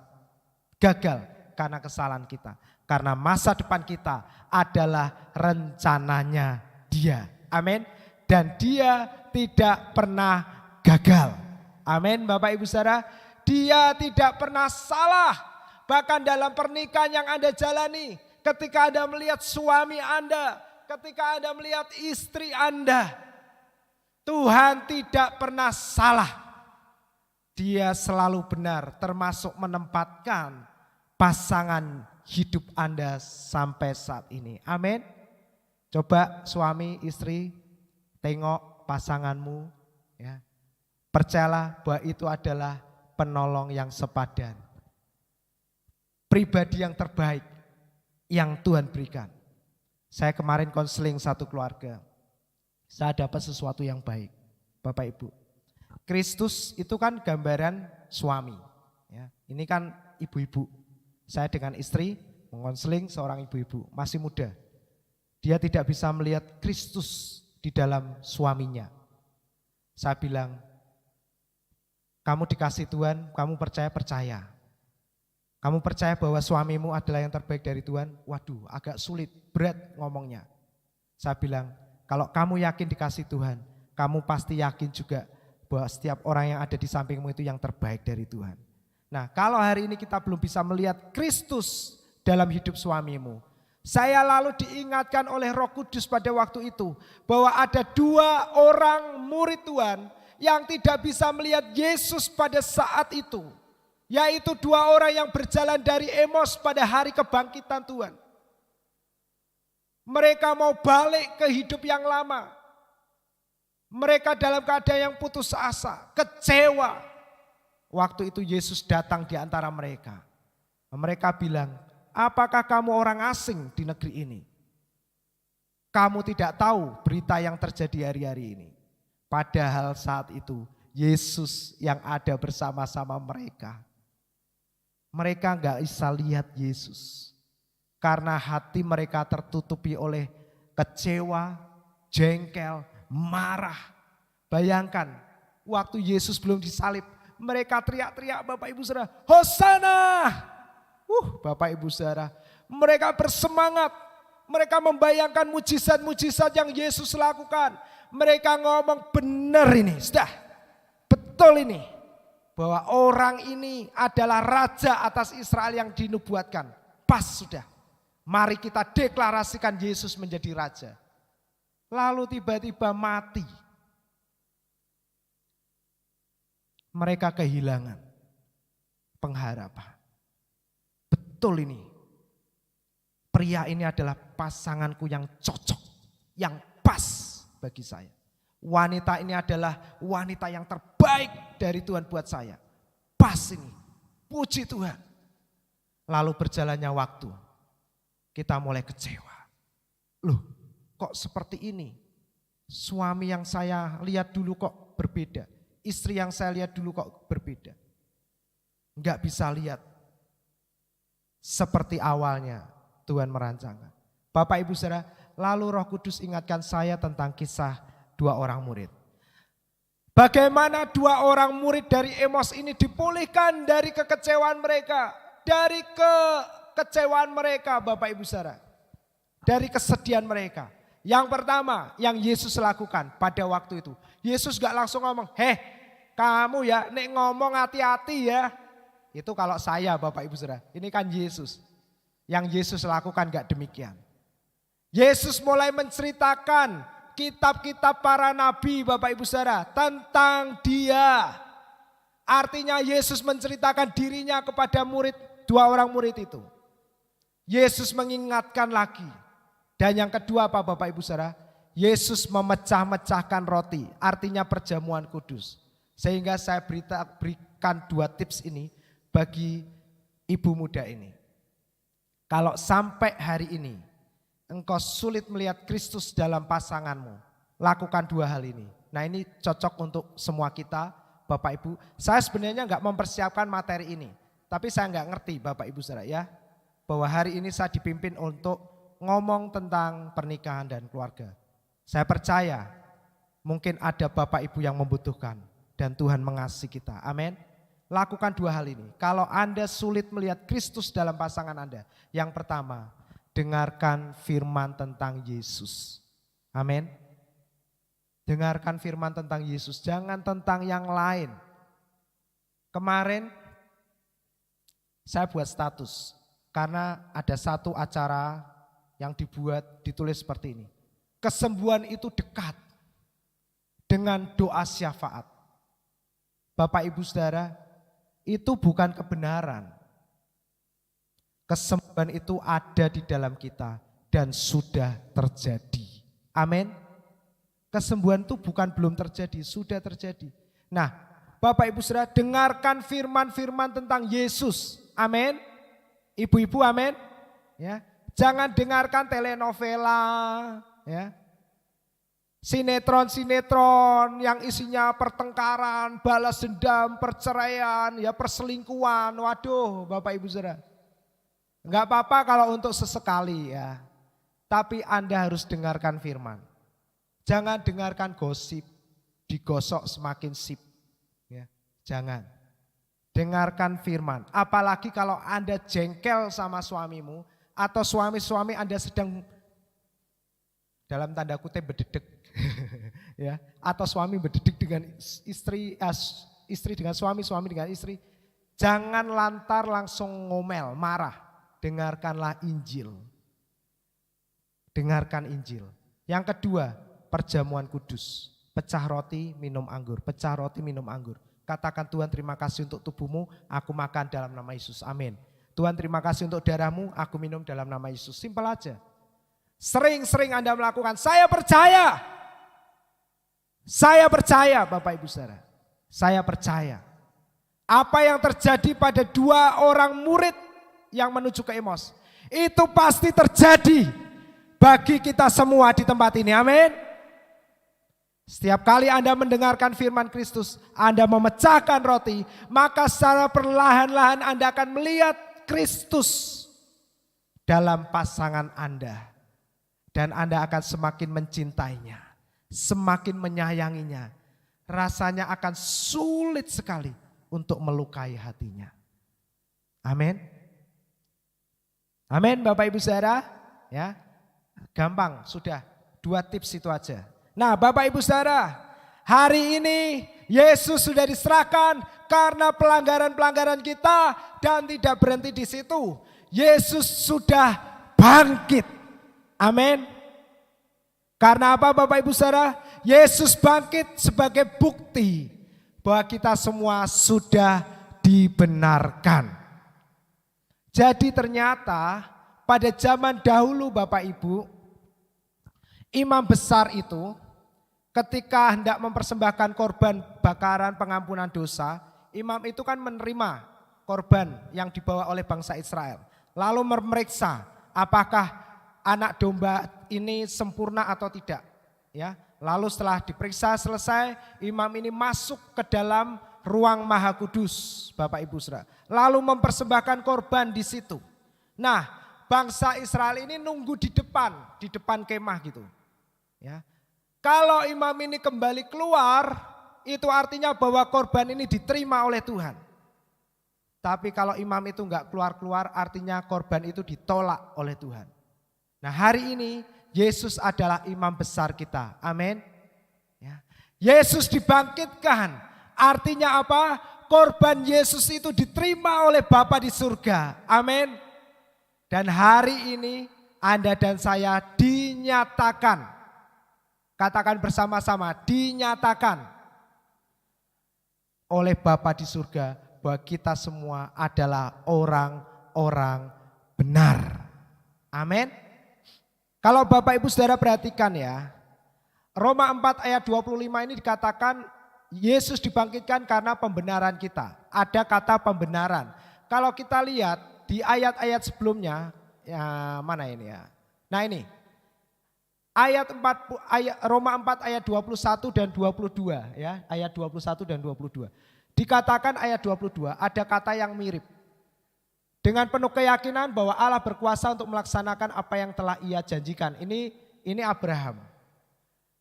gagal karena kesalahan kita. Karena masa depan kita adalah rencananya Dia. Amin. Dan Dia tidak pernah gagal. Amin Bapak Ibu Saudara. Dia tidak pernah salah. Bahkan dalam pernikahan yang Anda jalani, ketika Anda melihat suami Anda, ketika Anda melihat istri Anda, Tuhan tidak pernah salah. Dia selalu benar, termasuk menempatkan pasangan hidup Anda sampai saat ini. Amin. Coba suami, istri, tengok pasanganmu, ya. Percayalah bahwa itu adalah penolong yang sepadan. Pribadi yang terbaik yang Tuhan berikan. Saya kemarin konseling satu keluarga. Saya dapat sesuatu yang baik, Bapak Ibu. Kristus itu kan gambaran suami. Ya. Ini kan ibu-ibu. Saya dengan istri mengonseling seorang ibu-ibu, masih muda. Dia tidak bisa melihat Kristus di dalam suaminya. Saya bilang, kamu dikasih Tuhan, kamu percaya. Kamu percaya bahwa suamimu adalah yang terbaik dari Tuhan? Waduh, agak sulit, berat ngomongnya. Saya bilang, kalau kamu yakin dikasih Tuhan, kamu pasti yakin juga bahwa setiap orang yang ada di sampingmu itu yang terbaik dari Tuhan. Nah, kalau hari ini kita belum bisa melihat Kristus dalam hidup suamimu, saya lalu diingatkan oleh Roh Kudus pada waktu itu bahwa ada 2 orang murid Tuhan yang tidak bisa melihat Yesus pada saat itu. Yaitu 2 orang yang berjalan dari Emos pada hari kebangkitan Tuhan. Mereka mau balik ke hidup yang lama. Mereka dalam keadaan yang putus asa, kecewa. Waktu itu Yesus datang di antara mereka. Mereka bilang, apakah kamu orang asing di negeri ini? Kamu tidak tahu berita yang terjadi hari-hari ini. Padahal saat itu Yesus yang ada bersama-sama mereka. Mereka gak bisa lihat Yesus. Karena hati mereka tertutupi oleh kecewa, jengkel, marah. Bayangkan waktu Yesus belum disalib. Mereka teriak-teriak Bapak Ibu Saudara, Hosana. Bapak Ibu Saudara, mereka bersemangat. Mereka membayangkan mujizat-mujizat yang Yesus lakukan. Mereka ngomong benar ini, sudah betul ini. Bahwa orang ini adalah raja atas Israel yang dinubuatkan. Pas sudah. Mari kita deklarasikan Yesus menjadi raja. Lalu tiba-tiba mati. Mereka kehilangan pengharapan. Betul ini. Pria ini adalah pasanganku yang cocok, yang pas bagi saya. Wanita ini adalah wanita yang terbaik dari Tuhan buat saya. Pas ini, puji Tuhan. Lalu berjalannya waktu, kita mulai kecewa. Loh, kok seperti ini? Suami yang saya lihat dulu kok berbeda. Istri yang saya lihat dulu kok berbeda. Enggak bisa lihat seperti awalnya Tuhan merancangkan. Bapak Ibu Saudara, lalu Roh Kudus ingatkan saya tentang kisah 2 orang murid. Bagaimana 2 orang murid dari Emmaus ini dipulihkan dari kekecewaan mereka. Dari kekecewaan mereka Bapak Ibu Saudara. Dari kesedihan mereka. Yang pertama yang Yesus lakukan pada waktu itu. Yesus gak langsung ngomong, kamu ya nek ngomong hati-hati ya. Itu kalau saya Bapak Ibu Saudara. Ini kan Yesus. Yang Yesus lakukan gak demikian. Yesus mulai menceritakan kitab-kitab para nabi Bapak Ibu Saudara tentang dia. Artinya Yesus menceritakan dirinya kepada 2 orang murid itu. Yesus mengingatkan lagi. Dan yang kedua apa Bapak Ibu Saudara? Yesus memecah-mecahkan roti, artinya perjamuan kudus. Sehingga saya berikan 2 tips ini bagi ibu muda ini. Kalau sampai hari ini engkau sulit melihat Kristus dalam pasanganmu, lakukan 2 hal ini. Nah ini cocok untuk semua kita Bapak Ibu. Saya sebenarnya enggak mempersiapkan materi ini, tapi saya enggak ngerti Bapak Ibu Saudara ya, bahwa hari ini saya dipimpin untuk ngomong tentang pernikahan dan keluarga. Saya percaya mungkin ada Bapak Ibu yang membutuhkan dan Tuhan mengasihi kita. Amin. Lakukan 2 hal ini. Kalau Anda sulit melihat Kristus dalam pasangan Anda, yang pertama, dengarkan firman tentang Yesus. Amin. Dengarkan firman tentang Yesus, jangan tentang yang lain. Kemarin saya buat status karena ada satu acara yang ditulis seperti ini. Kesembuhan itu dekat dengan doa syafaat. Bapak Ibu Saudara, itu bukan kebenaran. Kesembuhan itu ada di dalam kita dan sudah terjadi. Amin. Kesembuhan itu bukan belum terjadi, sudah terjadi. Nah, Bapak Ibu Saudara, dengarkan firman-firman tentang Yesus. Amin. Ibu-ibu amin. Ya. Jangan dengarkan telenovela, ya. Sinetron-sinetron yang isinya pertengkaran, balas dendam, perceraian, ya perselingkuhan. Waduh, Bapak Ibu Saudara. Enggak apa-apa kalau untuk sesekali ya. Tapi Anda harus dengarkan firman. Jangan dengarkan gosip, digosok semakin sip. Ya, jangan. Dengarkan firman. Apalagi kalau Anda jengkel sama suamimu, atau suami-suami Anda sedang dalam tanda kutip berdedek ya, atau suami berdedek dengan istri, istri dengan suami, suami dengan istri, jangan lantar langsung ngomel, marah. Dengarkanlah Injil. Dengarkan Injil. Yang kedua, perjamuan kudus. Pecah roti, minum anggur. Pecah roti, minum anggur. Katakan, Tuhan terima kasih untuk tubuhmu, aku makan dalam nama Yesus. Amin. Tuhan terima kasih untuk darahmu, aku minum dalam nama Yesus. Simpel aja. Sering-sering Anda melakukan, saya percaya. Saya percaya Bapak Ibu Saudara. Saya percaya. Apa yang terjadi pada 2 orang murid yang menuju ke Emmaus, itu pasti terjadi bagi kita semua di tempat ini. Amin. Setiap kali Anda mendengarkan firman Kristus, Anda memecahkan roti, maka secara perlahan-lahan Anda akan melihat Kristus dalam pasangan Anda. Dan Anda akan semakin mencintainya, semakin menyayanginya. Rasanya akan sulit sekali untuk melukai hatinya. Amin. Amin Bapak Ibu Saudara. Ya, gampang sudah 2 tips itu aja. Nah Bapak Ibu Saudara, hari ini Yesus sudah diserahkan karena pelanggaran-pelanggaran kita dan tidak berhenti di situ. Yesus sudah bangkit. Amin. Karena apa Bapak Ibu Saudara? Yesus bangkit sebagai bukti bahwa kita semua sudah dibenarkan. Jadi ternyata pada zaman dahulu Bapak Ibu, imam besar itu ketika hendak mempersembahkan korban bakaran pengampunan dosa, imam itu kan menerima korban yang dibawa oleh bangsa Israel. Lalu memeriksa apakah anak domba ini sempurna atau tidak. Ya, lalu setelah diperiksa selesai, imam ini masuk ke dalam ruang Maha Kudus, Bapak Ibu Saudara. Lalu mempersembahkan korban di situ. Nah, bangsa Israel ini nunggu di depan kemah gitu. Ya. Kalau imam ini kembali keluar, itu artinya bahwa korban ini diterima oleh Tuhan. Tapi kalau imam itu enggak keluar-keluar, artinya korban itu ditolak oleh Tuhan. Nah, hari ini Yesus adalah imam besar kita. Amin. Ya. Yesus dibangkitkan. Artinya apa? Korban Yesus itu diterima oleh Bapa di surga. Amin. Dan hari ini Anda dan saya dinyatakan. Katakan bersama-sama, dinyatakan oleh Bapa di surga bahwa kita semua adalah orang-orang benar. Amin. Kalau Bapak Ibu Saudara perhatikan ya, Roma 4 ayat 25 ini dikatakan Yesus dibangkitkan karena pembenaran kita. Ada kata pembenaran. Kalau kita lihat di ayat-ayat sebelumnya, ya mana ini ya. Nah ini, Roma 4 ayat 21 dan 22 ya, ayat 21 dan 22. Dikatakan ayat 22 ada kata yang mirip. Dengan penuh keyakinan bahwa Allah berkuasa untuk melaksanakan apa yang telah Ia janjikan. Ini Abraham.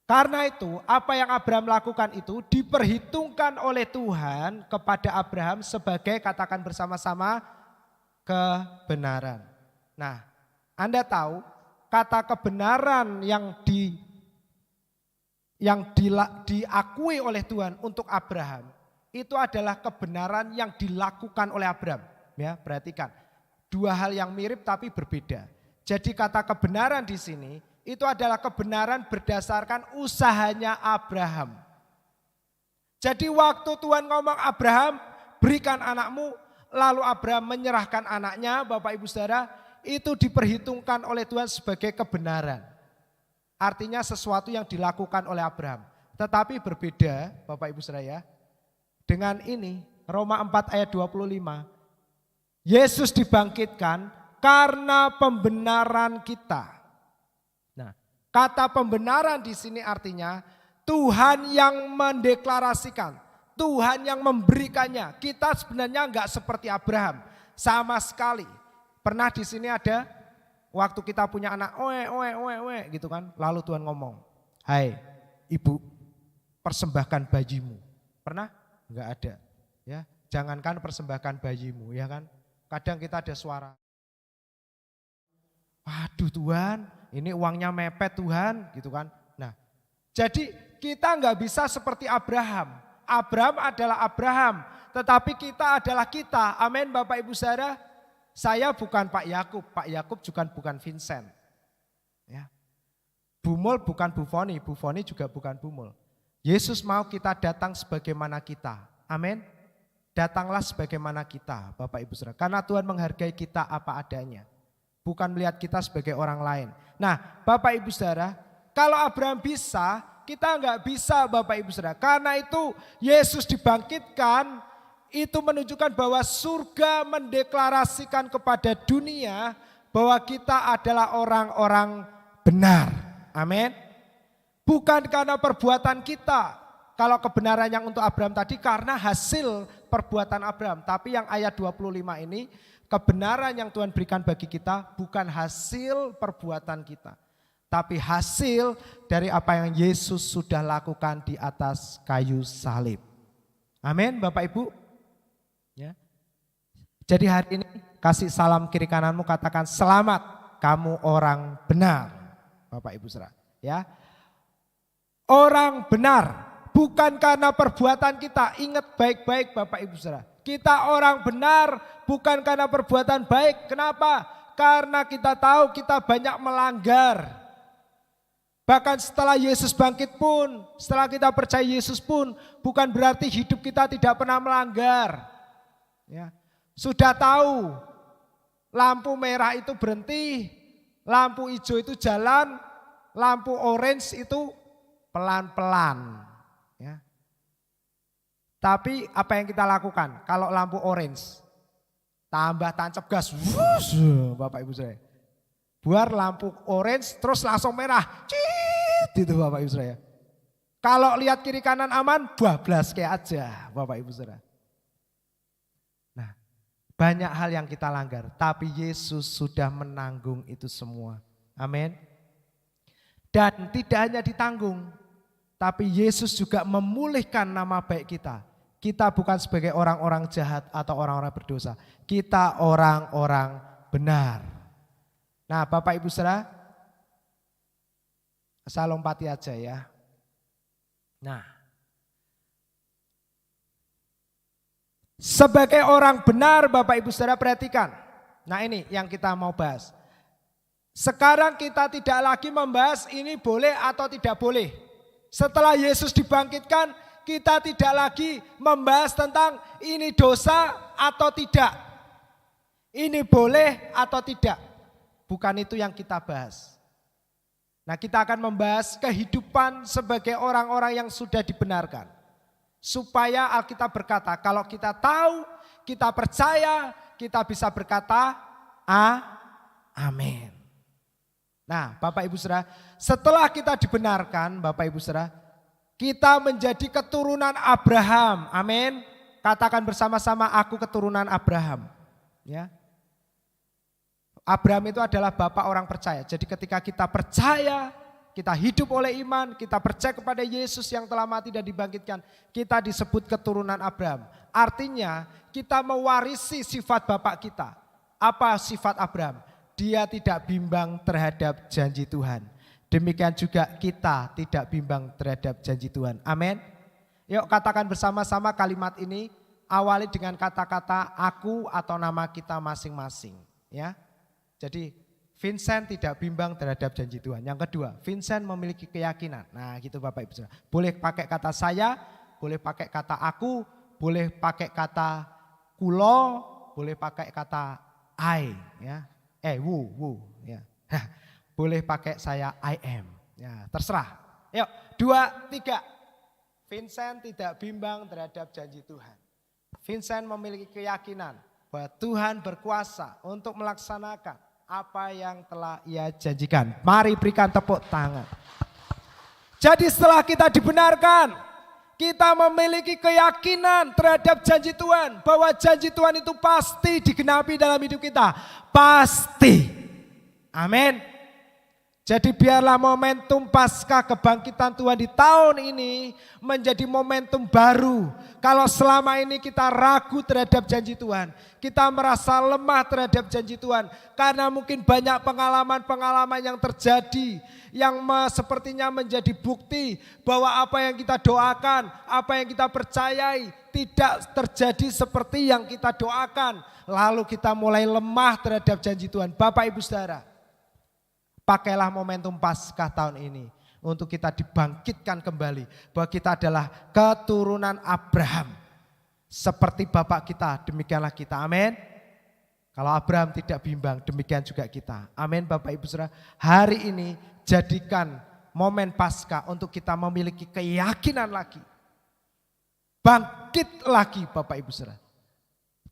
Karena itu apa yang Abraham lakukan itu diperhitungkan oleh Tuhan kepada Abraham sebagai, katakan bersama-sama, kebenaran. Nah, Anda tahu kata kebenaran yang diakui oleh Tuhan untuk Abraham itu adalah kebenaran yang dilakukan oleh Abraham. Ya, perhatikan. Dua hal yang mirip tapi berbeda. Jadi kata kebenaran di sini itu adalah kebenaran berdasarkan usahanya Abraham. Jadi waktu Tuhan ngomong Abraham, berikan anakmu, lalu Abraham menyerahkan anaknya, Bapak Ibu Saudara, itu diperhitungkan oleh Tuhan sebagai kebenaran. Artinya sesuatu yang dilakukan oleh Abraham. Tetapi berbeda, Bapak Ibu Saudara ya. Dengan ini, Roma 4 ayat 25, Yesus dibangkitkan karena pembenaran kita. Nah, kata pembenaran di sini artinya Tuhan yang mendeklarasikan, Tuhan yang memberikannya. Kita sebenarnya enggak seperti Abraham sama sekali. Pernah di sini ada waktu kita punya anak, oe gitu kan. Lalu Tuhan ngomong, "Hai ibu, persembahkan bayimu." Pernah? Enggak ada. Ya, jangankan persembahkan bayimu, ya kan? Kadang kita ada suara, waduh Tuhan, ini uangnya mepet Tuhan, gitu kan. Nah, jadi kita nggak bisa seperti Abraham. Abraham adalah Abraham, tetapi kita adalah kita. Amin, Bapak Ibu Saudara. Saya bukan Pak Yakub juga bukan Vincent. Ya. Bumul bukan Bufoni, Bufoni juga bukan Bumul. Yesus mau kita datang sebagaimana kita. Amin. Datanglah sebagaimana kita, Bapak Ibu Saudara. Karena Tuhan menghargai kita apa adanya. Bukan melihat kita sebagai orang lain. Nah, Bapak Ibu Saudara, kalau Abraham bisa, kita enggak bisa, Bapak Ibu Saudara. Karena itu Yesus dibangkitkan, itu menunjukkan bahwa surga mendeklarasikan kepada dunia bahwa kita adalah orang-orang benar. Amin. Bukan karena perbuatan kita. Kalau kebenaran yang untuk Abraham tadi karena hasil perbuatan Abraham. Tapi yang ayat 25 ini, kebenaran yang Tuhan berikan bagi kita bukan hasil perbuatan kita. Tapi hasil dari apa yang Yesus sudah lakukan di atas kayu salib. Amin, Bapak Ibu. Ya. Jadi hari ini kasih salam kiri kananmu, katakan selamat kamu orang benar. Bapak Ibu Saudara. Ya. Orang benar. Bukan karena perbuatan kita, ingat baik-baik Bapak Ibu Saudara. Kita orang benar bukan karena perbuatan baik. Kenapa? Karena kita tahu kita banyak melanggar. Bahkan setelah Yesus bangkit pun, setelah kita percaya Yesus pun, bukan berarti hidup kita tidak pernah melanggar. Ya. Sudah tahu, lampu merah itu berhenti, lampu hijau itu jalan, lampu orange itu pelan-pelan. Ya. Tapi apa yang kita lakukan? Kalau lampu orange, tambah tancap gas, wuss, Bapak Ibu saya. Buar lampu orange terus langsung merah, cit, itu Bapak Ibu saya. Kalau lihat kiri kanan aman, bablas kayak aja Bapak Ibu saya. Nah, banyak hal yang kita langgar, tapi Yesus sudah menanggung itu semua. Amin. Dan tidak hanya ditanggung, tapi Yesus juga memulihkan nama baik kita. Kita bukan sebagai orang-orang jahat atau orang-orang berdosa. Kita orang-orang benar. Nah Bapak Ibu saudara, saya lompati aja ya. Nah, sebagai orang benar Bapak Ibu saudara perhatikan. Nah ini yang kita mau bahas. Sekarang kita tidak lagi membahas ini boleh atau tidak boleh. Setelah Yesus dibangkitkan, kita tidak lagi membahas tentang ini dosa atau tidak. Ini boleh atau tidak. Bukan itu yang kita bahas. Nah kita akan membahas kehidupan sebagai orang-orang yang sudah dibenarkan. Supaya Alkitab berkata kalau kita tahu, kita percaya, kita bisa berkata amin. Nah Bapak Ibu saudara, setelah kita dibenarkan Bapak Ibu saudara, kita menjadi keturunan Abraham. Amin. Katakan bersama-sama aku keturunan Abraham. Ya. Abraham itu adalah bapak orang percaya. Jadi ketika kita percaya, kita hidup oleh iman, kita percaya kepada Yesus yang telah mati dan dibangkitkan, kita disebut keturunan Abraham. Artinya kita mewarisi sifat bapak kita. Apa sifat Abraham? Dia tidak bimbang terhadap janji Tuhan. Demikian juga kita tidak bimbang terhadap janji Tuhan. Amin. Yuk katakan bersama-sama kalimat ini. Awali dengan kata-kata aku atau nama kita masing-masing. Ya. Jadi Vincent tidak bimbang terhadap janji Tuhan. Yang kedua, Vincent memiliki keyakinan. Nah gitu Bapak Ibu saudara. Boleh pakai kata saya, boleh pakai kata aku, boleh pakai kata kulo, boleh pakai kata I. Ya. Wu. Ya. Boleh pakai saya I am. Ya, terserah. Yuk, 2, 3. Vincent tidak bimbang terhadap janji Tuhan. Vincent memiliki keyakinan bahwa Tuhan berkuasa untuk melaksanakan apa yang telah ia janjikan. Mari berikan tepuk tangan. Jadi setelah kita dibenarkan, kita memiliki keyakinan terhadap janji Tuhan. Bahwa janji Tuhan itu pasti digenapi dalam hidup kita. Pasti. Amin. Jadi biarlah momentum pasca kebangkitan Tuhan di tahun ini menjadi momentum baru. Kalau selama ini kita ragu terhadap janji Tuhan, kita merasa lemah terhadap janji Tuhan. Karena mungkin banyak pengalaman-pengalaman yang terjadi yang sepertinya menjadi bukti bahwa apa yang kita doakan, apa yang kita percayai tidak terjadi seperti yang kita doakan. Lalu kita mulai lemah terhadap janji Tuhan. Bapak Ibu Saudara, pakailah momentum Paskah tahun ini untuk kita dibangkitkan kembali bahwa kita adalah keturunan Abraham. Seperti bapak kita, demikianlah kita. Amin. Kalau Abraham tidak bimbang, demikian juga kita. Amin Bapak Ibu Saudara. Hari ini jadikan momen Paskah untuk kita memiliki keyakinan lagi. Bangkit lagi Bapak Ibu Saudara.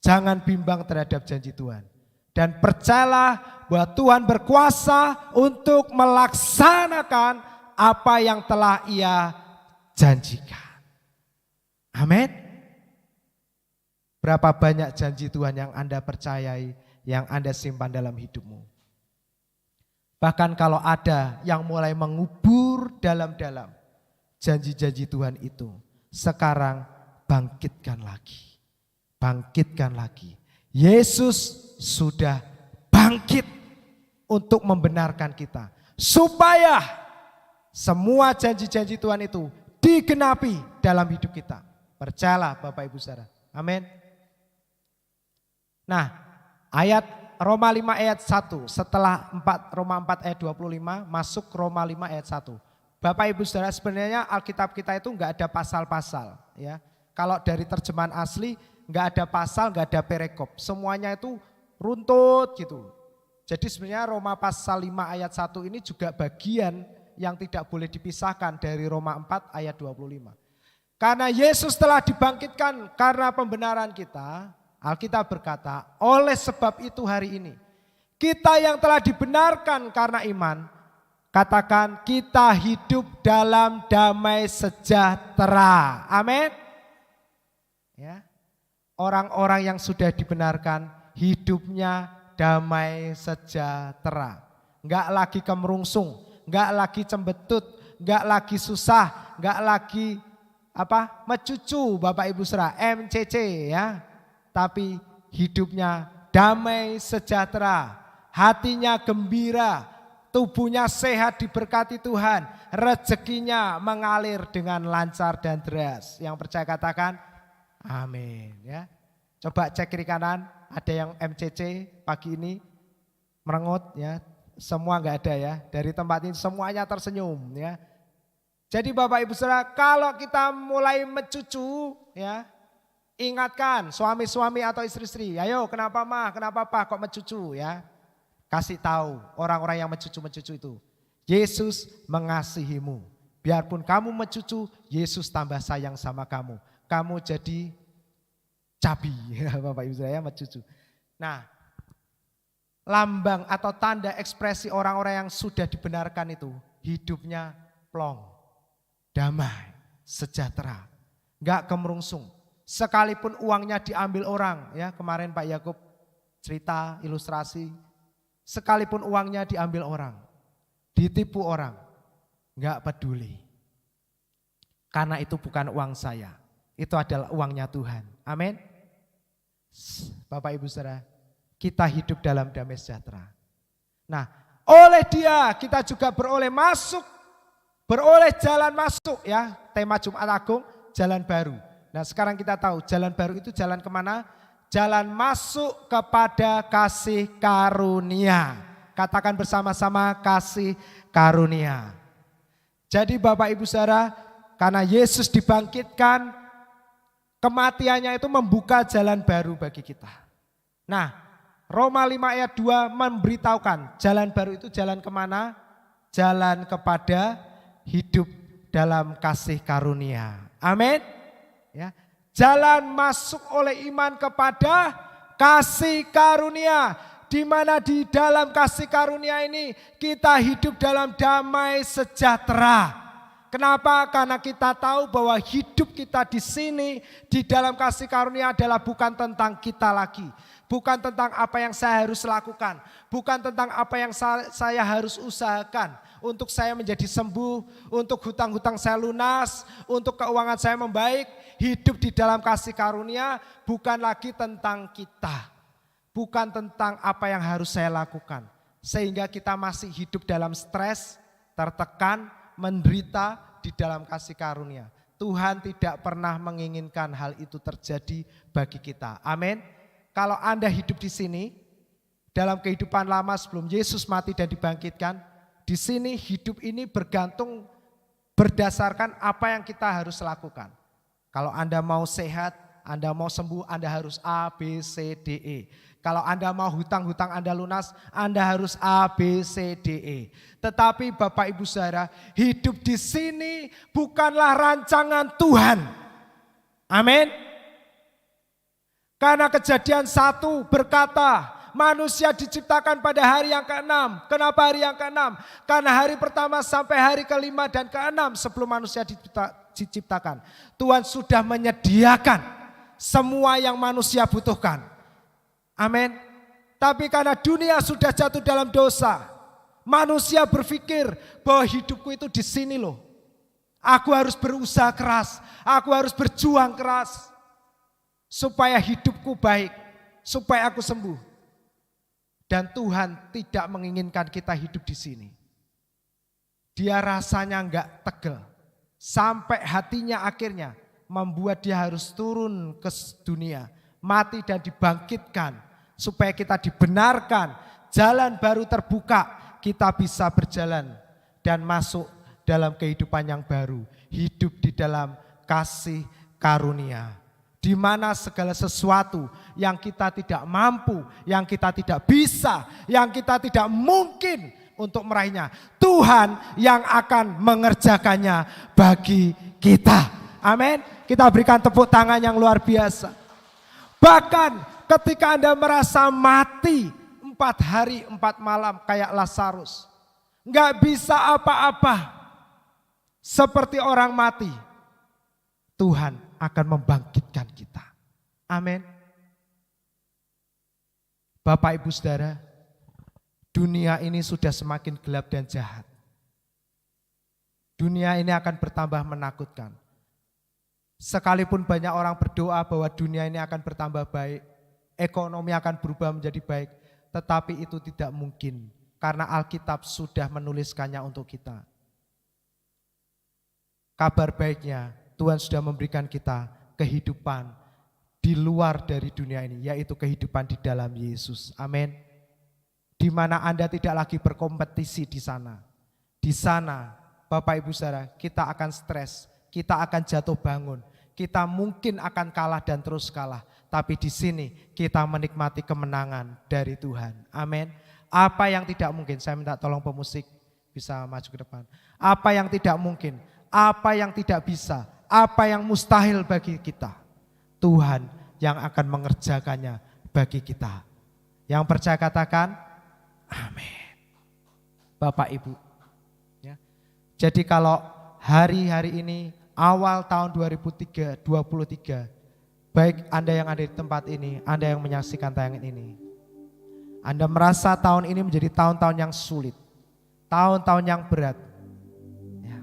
Jangan bimbang terhadap janji Tuhan. Dan percayalah bahwa Tuhan berkuasa untuk melaksanakan apa yang telah Ia janjikan. Amin. Berapa banyak janji Tuhan yang Anda percayai, yang Anda simpan dalam hidupmu. Bahkan kalau ada yang mulai mengubur dalam-dalam janji-janji Tuhan itu, sekarang bangkitkan lagi. Bangkitkan lagi. Yesus sudah bangkit untuk membenarkan kita. Supaya semua janji-janji Tuhan itu digenapi dalam hidup kita. Percayalah Bapak Ibu Saudara. Amin. Nah, ayat Roma 5 ayat 1 setelah Roma 4 ayat 25 masuk Roma 5 ayat 1. Bapak Ibu Saudara, sebenarnya Alkitab kita itu enggak ada pasal-pasal ya. Kalau dari terjemahan asli enggak ada pasal, enggak ada perikop. Semuanya itu runtut gitu. Jadi sebenarnya Roma pasal 5 ayat 1 ini juga bagian yang tidak boleh dipisahkan dari Roma 4 ayat 25. Karena Yesus telah dibangkitkan karena pembenaran kita, Alkitab berkata, oleh sebab itu hari ini, kita yang telah dibenarkan karena iman, katakan kita hidup dalam damai sejahtera. Amin. Ya. Orang-orang yang sudah dibenarkan hidupnya damai sejahtera. Enggak lagi kemerungsung, enggak lagi cembetut, enggak lagi susah, enggak lagi mecucu Bapak Ibu Saudara, MCC ya. Tapi hidupnya damai sejahtera, hatinya gembira, tubuhnya sehat diberkati Tuhan, rezekinya mengalir dengan lancar dan deras. Yang percaya katakan amin ya. Coba cek kiri kanan, ada yang MCC pagi ini merengut ya. Semua enggak ada ya. Dari tempat ini semuanya tersenyum ya. Jadi Bapak Ibu Saudara, kalau kita mulai mencucu ya, ingatkan suami-suami atau istri-istri, ayo kenapa mah, kenapa pak kok mencucu ya. Kasih tahu orang-orang yang mencucu itu, Yesus mengasihimu. Biarpun kamu mencucu, Yesus tambah sayang sama kamu. Kamu jadi cabi ya Bapak Ibu Saudara ya, mencucu. Nah, lambang atau tanda ekspresi orang-orang yang sudah dibenarkan itu, hidupnya plong, damai, sejahtera, enggak kemerungsung. Sekalipun uangnya diambil orang, ya kemarin Pak Yakub cerita ilustrasi, sekalipun uangnya diambil orang, ditipu orang, enggak peduli. Karena itu bukan uang saya, itu adalah uangnya Tuhan. Amin. Bapak Ibu Saudara, kita hidup dalam damai sejahtera. Nah, oleh Dia kita juga beroleh jalan masuk ya. Tema Jumat Agung, jalan baru. Nah sekarang kita tahu jalan baru itu jalan kemana? Jalan masuk kepada kasih karunia. Katakan bersama-sama kasih karunia. Jadi Bapak Ibu Saudara, karena Yesus dibangkitkan, kematiannya itu membuka jalan baru bagi kita. Nah Roma 5 ayat 2 memberitahukan jalan baru itu jalan kemana? Jalan kepada hidup dalam kasih karunia. Amin. Ya, jalan masuk oleh iman kepada kasih karunia, di mana di dalam kasih karunia ini kita hidup dalam damai sejahtera. Kenapa? Karena kita tahu bahwa hidup kita di sini di dalam kasih karunia adalah bukan tentang kita lagi, bukan tentang apa yang saya harus lakukan, bukan tentang apa yang saya harus usahakan untuk saya menjadi sembuh, untuk hutang-hutang saya lunas, untuk keuangan saya membaik. Hidup di dalam kasih karunia bukan lagi tentang kita, bukan tentang apa yang harus saya lakukan. Sehingga kita masih hidup dalam stres, tertekan, menderita di dalam kasih karunia. Tuhan tidak pernah menginginkan hal itu terjadi bagi kita. Amin. Kalau Anda hidup di sini, dalam kehidupan lama sebelum Yesus mati dan dibangkitkan, di sini hidup ini bergantung berdasarkan apa yang kita harus lakukan. Kalau Anda mau sehat, Anda mau sembuh, Anda harus A, B, C, D, E. Kalau Anda mau hutang-hutang Anda lunas, Anda harus A, B, C, D, E. Tetapi Bapak Ibu Saudara, hidup di sini bukanlah rancangan Tuhan. Amin. Karena Kejadian 1 berkata, manusia diciptakan pada hari yang ke-6. Kenapa hari yang ke-6? Karena hari pertama sampai hari ke-5 dan ke-6 sebelum manusia diciptakan, Tuhan sudah menyediakan semua yang manusia butuhkan. Amin. Tapi karena dunia sudah jatuh dalam dosa, manusia berpikir bahwa hidupku itu di sini loh. Aku harus berusaha keras, aku harus berjuang keras supaya hidupku baik, supaya aku sembuh. Dan Tuhan tidak menginginkan kita hidup di sini. Dia rasanya enggak tegel. Sampai hatinya akhirnya membuat dia harus turun ke dunia, mati dan dibangkitkan supaya kita dibenarkan, jalan baru terbuka, kita bisa berjalan dan masuk dalam kehidupan yang baru, hidup di dalam kasih karunia. Di mana segala sesuatu yang kita tidak mampu, yang kita tidak bisa, yang kita tidak mungkin untuk meraihnya. Tuhan yang akan mengerjakannya bagi kita. Amin. Kita berikan tepuk tangan yang luar biasa. Bahkan ketika Anda merasa mati 4 hari 4 malam kayak Lazarus, nggak bisa apa-apa, seperti orang mati, Tuhan akan membangkitkan kita. Amin. Bapak Ibu Saudara, dunia ini sudah semakin gelap dan jahat. Dunia ini akan bertambah menakutkan. Sekalipun banyak orang berdoa bahwa dunia ini akan bertambah baik, ekonomi akan berubah menjadi baik, tetapi itu tidak mungkin karena Alkitab sudah menuliskannya untuk kita. Kabar baiknya, Tuhan sudah memberikan kita kehidupan di luar dari dunia ini, yaitu kehidupan di dalam Yesus. Amin. Di mana Anda tidak lagi berkompetisi di sana. Di sana, Bapak Ibu Saudara, kita akan stres, kita akan jatuh bangun, kita mungkin akan kalah dan terus kalah. Tapi di sini kita menikmati kemenangan dari Tuhan. Amin. Apa yang tidak mungkin, saya minta tolong pemusik bisa maju ke depan. Apa yang tidak mungkin, apa yang tidak bisa, apa yang mustahil bagi kita, Tuhan yang akan mengerjakannya bagi kita. Yang percaya katakan, amin. Bapak Ibu, ya. Jadi kalau hari-hari ini awal tahun 2023, baik Anda yang ada di tempat ini, Anda yang menyaksikan tayangan ini, Anda merasa tahun ini menjadi tahun-tahun yang sulit, tahun-tahun yang berat, ya.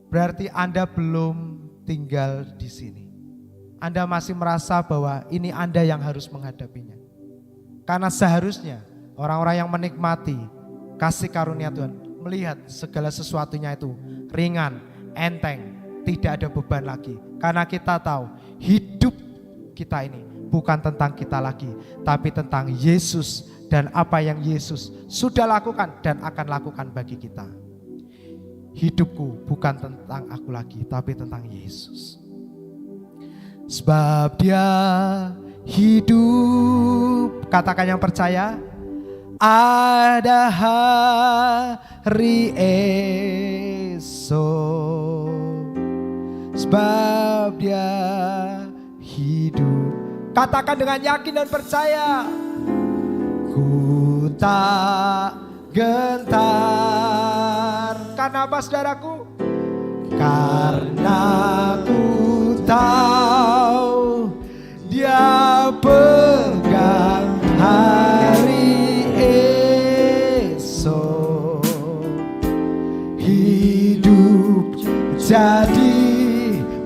Berarti Anda belum tinggal di sini. Anda masih merasa bahwa ini Anda yang harus menghadapinya. Karena seharusnya orang-orang yang menikmati kasih karunia Tuhan melihat segala sesuatunya itu ringan, enteng, tidak ada beban lagi. Karena kita tahu hidup kita ini bukan tentang kita lagi, tapi tentang Yesus dan apa yang Yesus sudah lakukan dan akan lakukan bagi kita. Hidupku bukan tentang aku lagi, tapi tentang Yesus. Sebab Dia hidup, katakan yang percaya, ada hari esok. Sebab Dia hidup. Katakan dengan yakin dan percaya. Ku tak gentar. Karena apa saudaraku? Karena ku tahu Dia pegang hari esok. Hidup jadi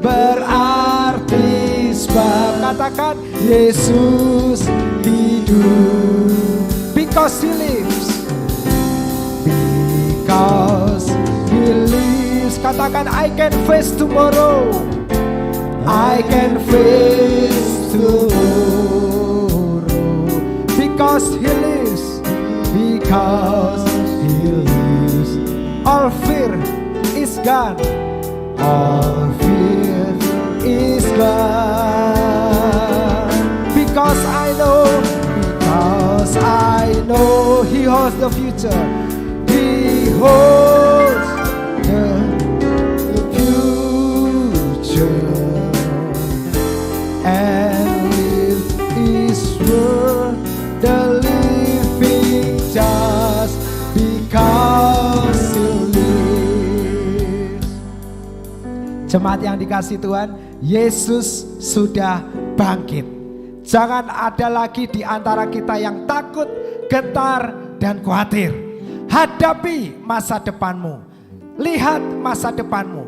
berarti sebab, katakan, Yesus hidup. Because He lives. Because He lives. Katakan, I can face tomorrow. I can face tomorrow. Because He lives. Because He lives. All fear is gone. All fear is gone. Because I know He holds the future. He holds the future. And with His word the living just because He lives. Jemaat yang dikasihi Tuhan, Yesus sudah bangkit. Jangan ada lagi di antara kita yang takut, gentar, dan khawatir. Hadapi masa depanmu. Lihat masa depanmu.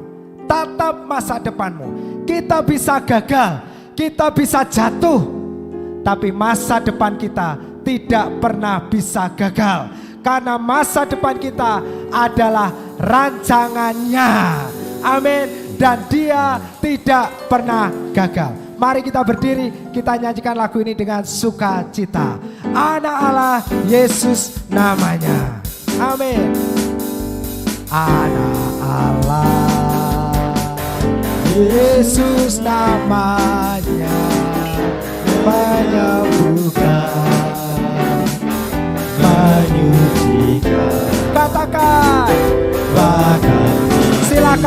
Tatap masa depanmu. Kita bisa gagal, kita bisa jatuh, tapi masa depan kita tidak pernah bisa gagal. Karena masa depan kita adalah rancangannya. Amin. Dan Dia tidak pernah gagal. Mari kita berdiri, kita nyanyikan lagu ini dengan sukacita. Anak Allah, Yesus namanya. Amin. Anak Allah, Yesus namanya, menyembuhkan, menyucikan.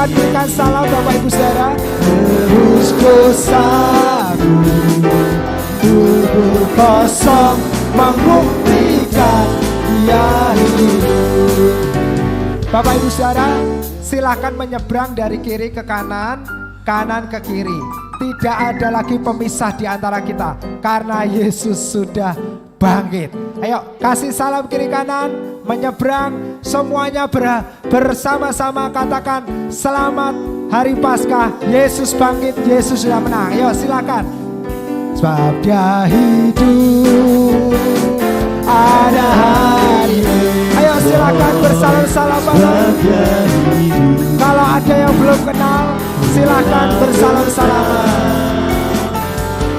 Silakan berikan salam Bapak Ibu Saudara. Terus dosaku kubur kosong membuktikan Dia hidup. Bapak Ibu Saudara, silakan menyeberang dari kiri ke kanan, kanan ke kiri. Tidak ada lagi pemisah di antara kita karena Yesus sudah bangkit. Ayo kasih salam kiri kanan, menyeberang, semuanya bersama-sama katakan selamat hari Paskah. Yesus bangkit, Yesus sudah menang. Ayo silakan. Sebab Dia hidup, ada hari ini. Ayo silakan bersalam-salaman. Kalau ada yang belum kenal, silakan bersalam-salaman.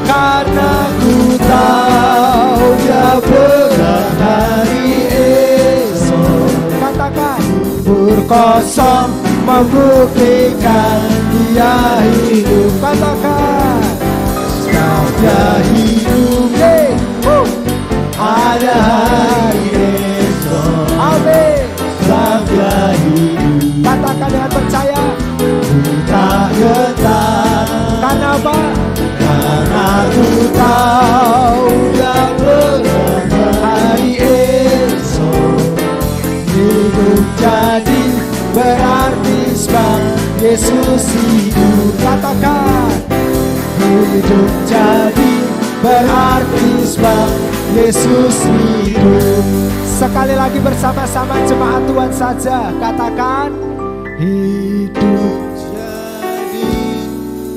Karena ku tahu Dia benar hari esok. Katakan kubur kosong membuktikan Dia hidup. Katakan sebab Dia hidup, ada hari esok. Amin. Sebab Dia hidup. Katakan dengan percaya. Ku tak getar. Karena apa? Karena ku tahu Dia benar hari esok. Hidup jadi berarti sebab Yesus hidup. Katakan hidup jadi berarti sebab Yesus hidup. Sekali lagi bersama-sama jemaat Tuhan saja. Katakan hidup jadi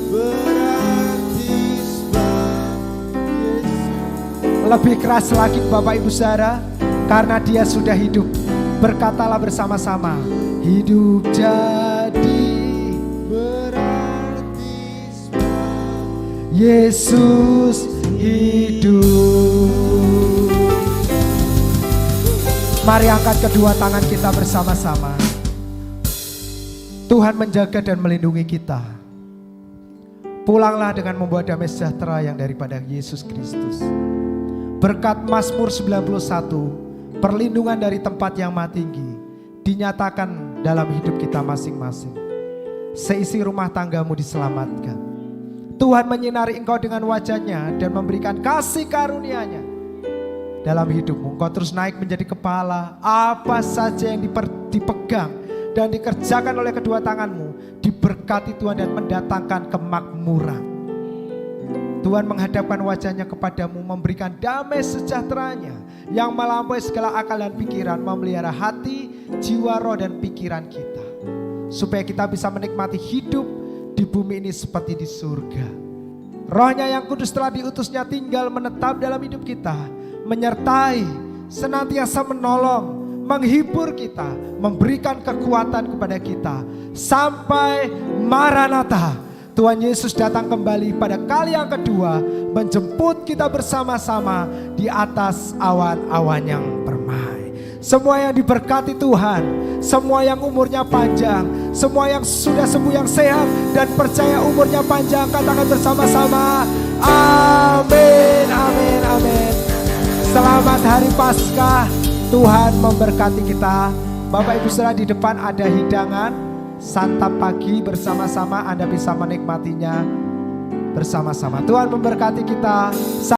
berarti sebab Yesus. Lebih keras lagi Bapak Ibu Saudara, karena Dia sudah hidup. Berkatalah bersama-sama, hidup jadi berarti sebab Yesus hidup. Mari angkat kedua tangan kita bersama-sama. Tuhan menjaga dan melindungi kita. Pulanglah dengan membawa damai sejahtera yang daripada Yesus Kristus. Berkat Mazmur 91, perlindungan dari tempat yang maha tinggi dinyatakan dalam hidup kita masing-masing. Seisi rumah tanggamu diselamatkan. Tuhan menyinari engkau dengan wajahnya dan memberikan kasih karunia-Nya dalam hidupmu. Engkau terus naik menjadi kepala. Apa saja yang dipegang dan dikerjakan oleh kedua tanganmu diberkati Tuhan dan mendatangkan kemakmuran. Tuhan menghadapkan wajahnya kepadamu, memberikan damai sejahtera-Nya yang melampaui segala akal dan pikiran, memelihara hati, jiwa, roh dan pikiran kita, supaya kita bisa menikmati hidup di bumi ini seperti di surga. Roh-Nya yang kudus telah diutusnya tinggal menetap dalam hidup kita, menyertai, senantiasa menolong, menghibur kita, memberikan kekuatan kepada kita sampai Maranatha. Tuhan Yesus datang kembali pada kali yang kedua, menjemput kita bersama-sama di atas awan-awan yang permai. Semua yang diberkati Tuhan, semua yang umurnya panjang, semua yang sudah sembuh yang sehat dan percaya umurnya panjang, katakan bersama-sama amin, amin, amin. Selamat hari Paskah. Tuhan memberkati kita. Bapak Ibu Saudara, di depan ada hidangan santap pagi bersama-sama. Anda bisa menikmatinya bersama-sama. Tuhan memberkati kita.